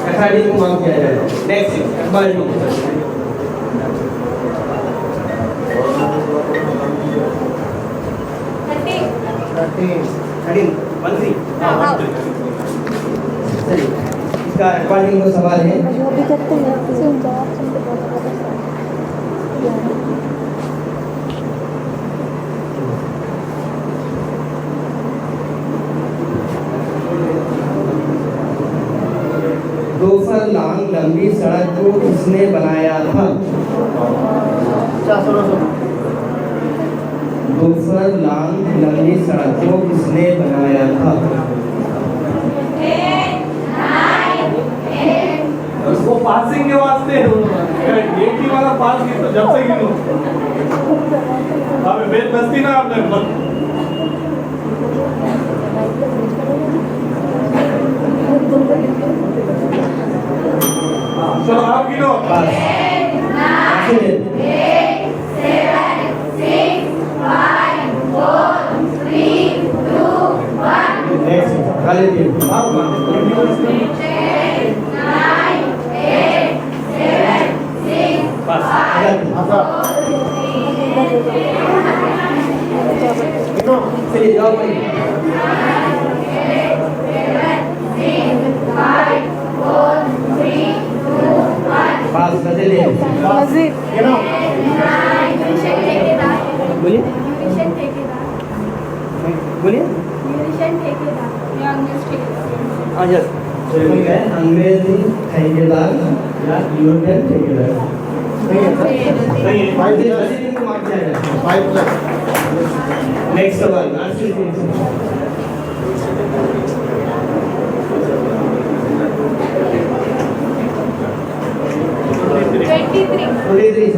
Speaker 11: अखाड़ी को माफ किया जाए। नेक्स्ट अखबार इसका अकॉर्डिंग को सवाल है। दोपहर लांग लंबी सड़क को किसने बनाया था? दोपहर लांग लंबी सड़क को किसने बनाया था?
Speaker 10: उसको पासिंग के वास्ते एक ही वाला पास की तो जब से गिनो अब बेत बस्ती ना आपने चलो आप गिनो।
Speaker 11: 8, 9, 8, 7, 6, 5, 4, 3, 2, 1। नेक्स्ट खाली दिन। 8, 9, 8, 7, 6, 5, 4, 3, 2, 1। पास बदले बोलिए बोलिए अंग्रेजी ठेकेदार या यूरोपियन ठेकेदार। नेक्स्ट सवाल 23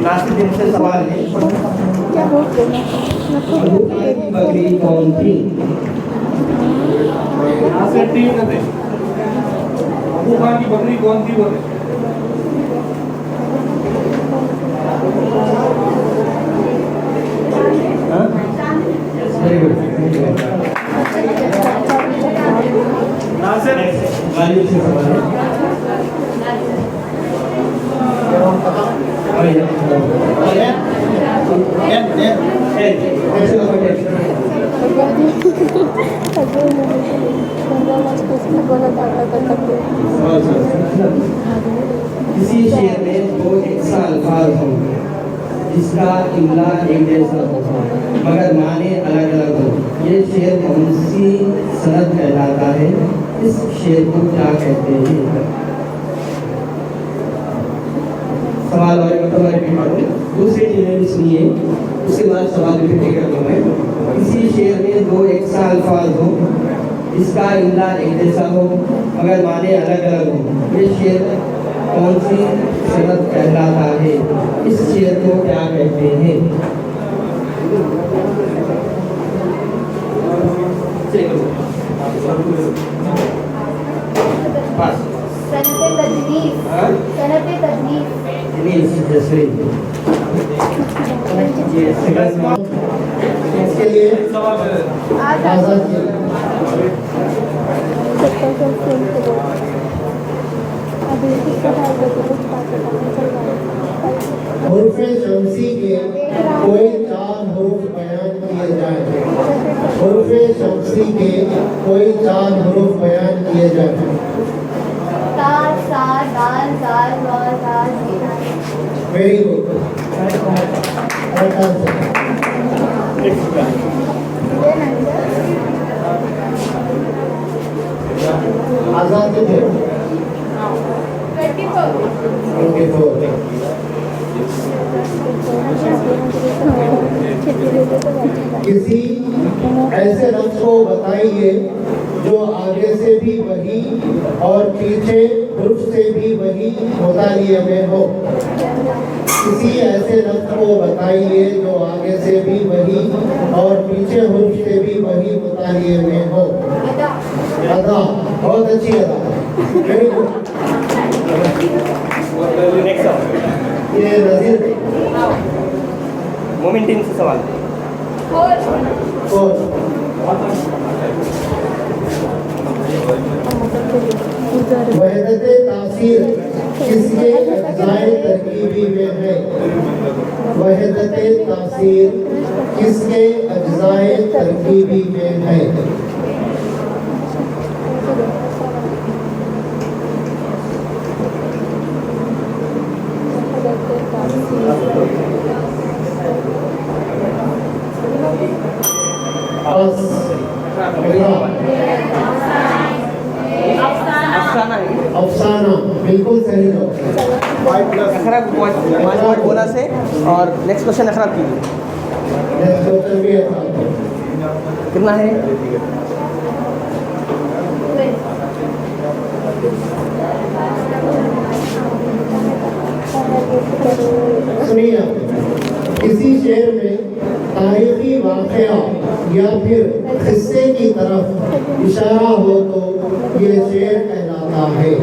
Speaker 11: लास्ट दिन से सवाल है। बकरी कौन थी?
Speaker 10: अबू खान की बकरी कौन थी बोले?
Speaker 11: Very good.
Speaker 10: नासिर
Speaker 11: वाली से सवाल है। किसी शेर में दो एक सा अल्फाज हों जिसका इमला एक जैसा हो मगर माने अलग अलग हो, ये शेर कौन सी सनद कहलाता है? इस शेर को क्या कहते हैं? सवाल और रिपीट करूँ, दूसरी चीजें भी सुनिए, उसके बाद सवाल रिपीट कर दूँ मैं। किसी शेर में दो एक सा अल्फाज हो इसका इमला एक जैसा हो मगर माने अलग अलग हो, ये शेर कौन सी सनद कहलाता है? इस शेर को क्या कहते हैं?
Speaker 5: इसके लिए हुर्फ़े शम्सी के कोई 4 हुरूफ बयान किए जाए। हुर्फ़े शम्सी के कोई 4 हुरूफ बयान किए जाए।
Speaker 9: ता सा दाल जाल वा ता
Speaker 5: वेरी गुड। आजाद थे 24। किसी ऐसे लफ्ज को बताइए जो आगे से भी वही और पीछे हुर्फ से भी वही मुतालिये में हो। किसी ऐसे लफ्ज को बताइए जो आगे से भी वही और पीछे हुर्फ से भी वही मुतालिये में हो। अदा, बहुत अच्छी अदा, वेरी गुड। ये नज़ीर
Speaker 11: मोमिन टीम से सवाल।
Speaker 5: वहदते तासीर किसके अज्जाए तरकीबी में है? वहदते तासीर किसके अज्जाए तरकीबी में है? अफसाना, बिल्कुल सही जवाब।
Speaker 11: अखरा 5 पॉइंट बोला से। और नेक्स्ट क्वेश्चन अखरा कीजिए।
Speaker 5: नेक्स्ट क्वेश्चन भी है,
Speaker 11: कितना है?
Speaker 5: सुनिए, किसी शेर में तारीखी वाक़या या फिर किस्से की तरफ इशारा हो तो ये शेर कहलाता है।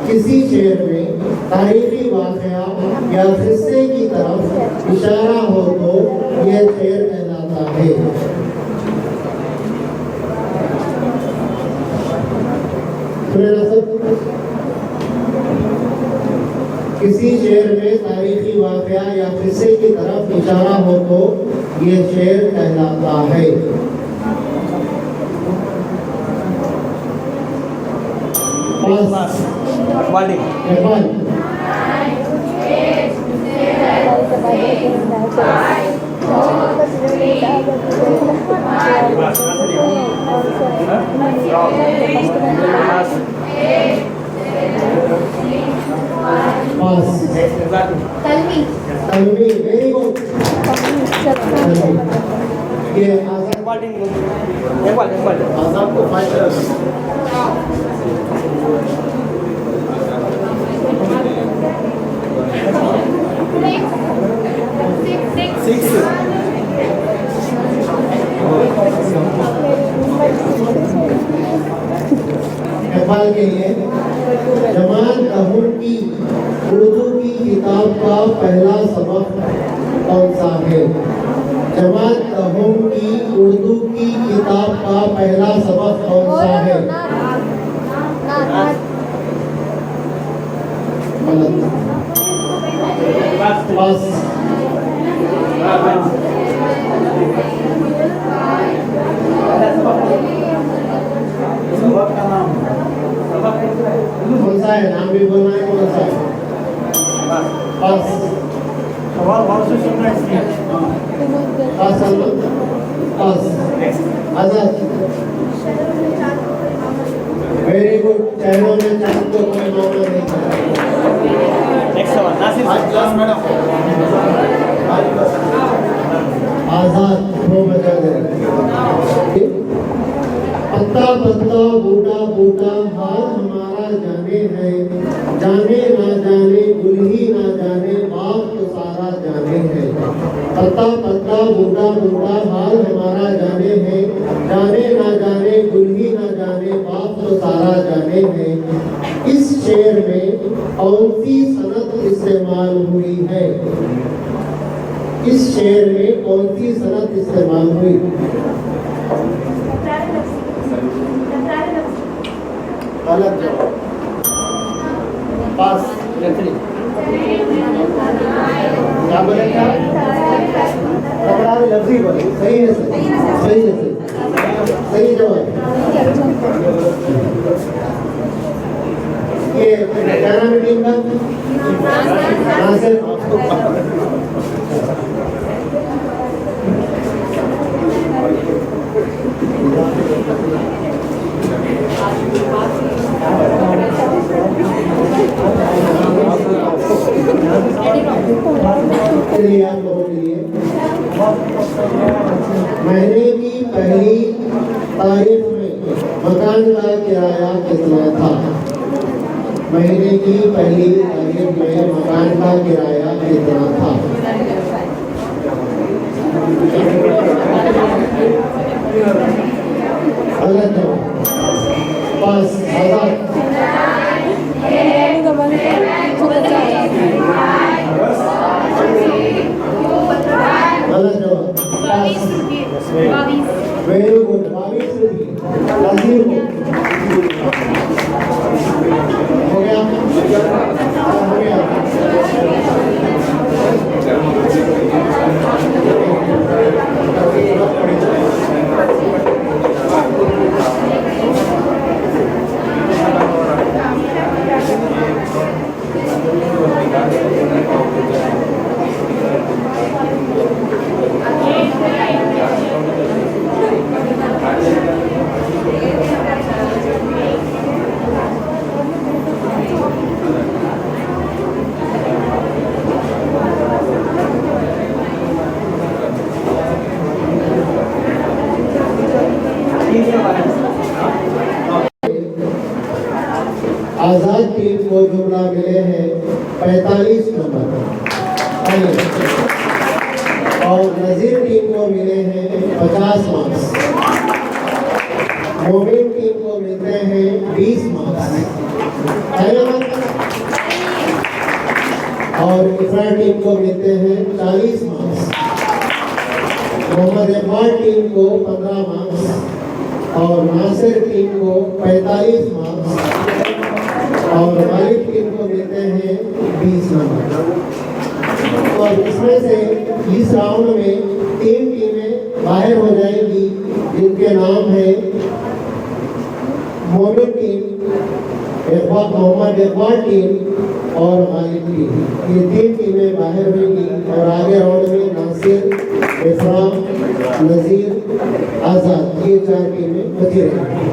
Speaker 5: किसी शेर में तारीखी वाक़या या किस्से की तरफ इशारा हो तो ये शेर कहलाता है। किसी शेर में तारीखी वाक़या या किस्से की तरफ इशारा हो तो ये शेर कहलाता है। तलवी, वेरी गुड। ये आज़ाद को 5 नेपाल के लिए जमान कहून की उर्दू की किताब का पहला सबक कौन सा है? जमान कहून की उर्दू की किताब का पहला सबक कौन सा है? बस कौन सा है? नाम भी बोलना है, कौन सा है? बस सवाल बहुत से सुनना है। बस आजाद, वेरी गुड। चैनों में चांद को कोई मामला नहीं था।
Speaker 11: नेक्स्ट सवाल नासिर
Speaker 5: आजाद वो बचा दे। पत्ता पत्ता बूटा बूटा हाल हमारा जाने है, जाने ना जाने गुल ही ना जाने बाप तो सारा जाने है। पत्ता पत्ता बूटा बूटा हाल हमारा जाने है, जाने ना जाने गुल ही ना जाने बाप तो सारा जाने है। इस शेर में कौन सी सनत इस्तेमाल हुई है? इस शेर में कौन सी सनत इस्तेमाल हुई? गलत जवाब। पास। क्या बोले? क्या लफ्जी बोले? सही है, सही है, सही जवाब। ये क्या नाम है टीम का? नासिर। चलिए आप लोगों के लिए महीने की पहली तारीख में मकान का किराया कितना था? महीने की पहली तारीख में मकान का किराया कितना था? गलत है। 5,000। गलत जवाब। 22। Very good. 22 रुपये। नजीर को हो गया? हो गया। आजाद टीम को जुमला मिले हैं 45 नंबर और नजीर टीम को मिले हैं 50 मार्क्स। मोमिन टीम को मिलते हैं 20 मार्क्स और इफ्रा टीम को मिलते हैं 40 मार्क्स। मोहम्मद इकबाल टीम को 15 मार्क्स और नासिर टीम को 45 मार्क्स और मालिक टीम को मिलते हैं 20 नंबर। और इसमें से इस राउंड में 3 टीमें बाहर हो जाएंगी जिनके नाम है मोमिन टीम, मोहम्मद इकबाल टीम और मालिक टीम। ये 3 टीमें बाहर होंगी और आगे राउंड में नासिर, इफराम, नजीर, आजाद ये 4 टीमें बची रहेंगी।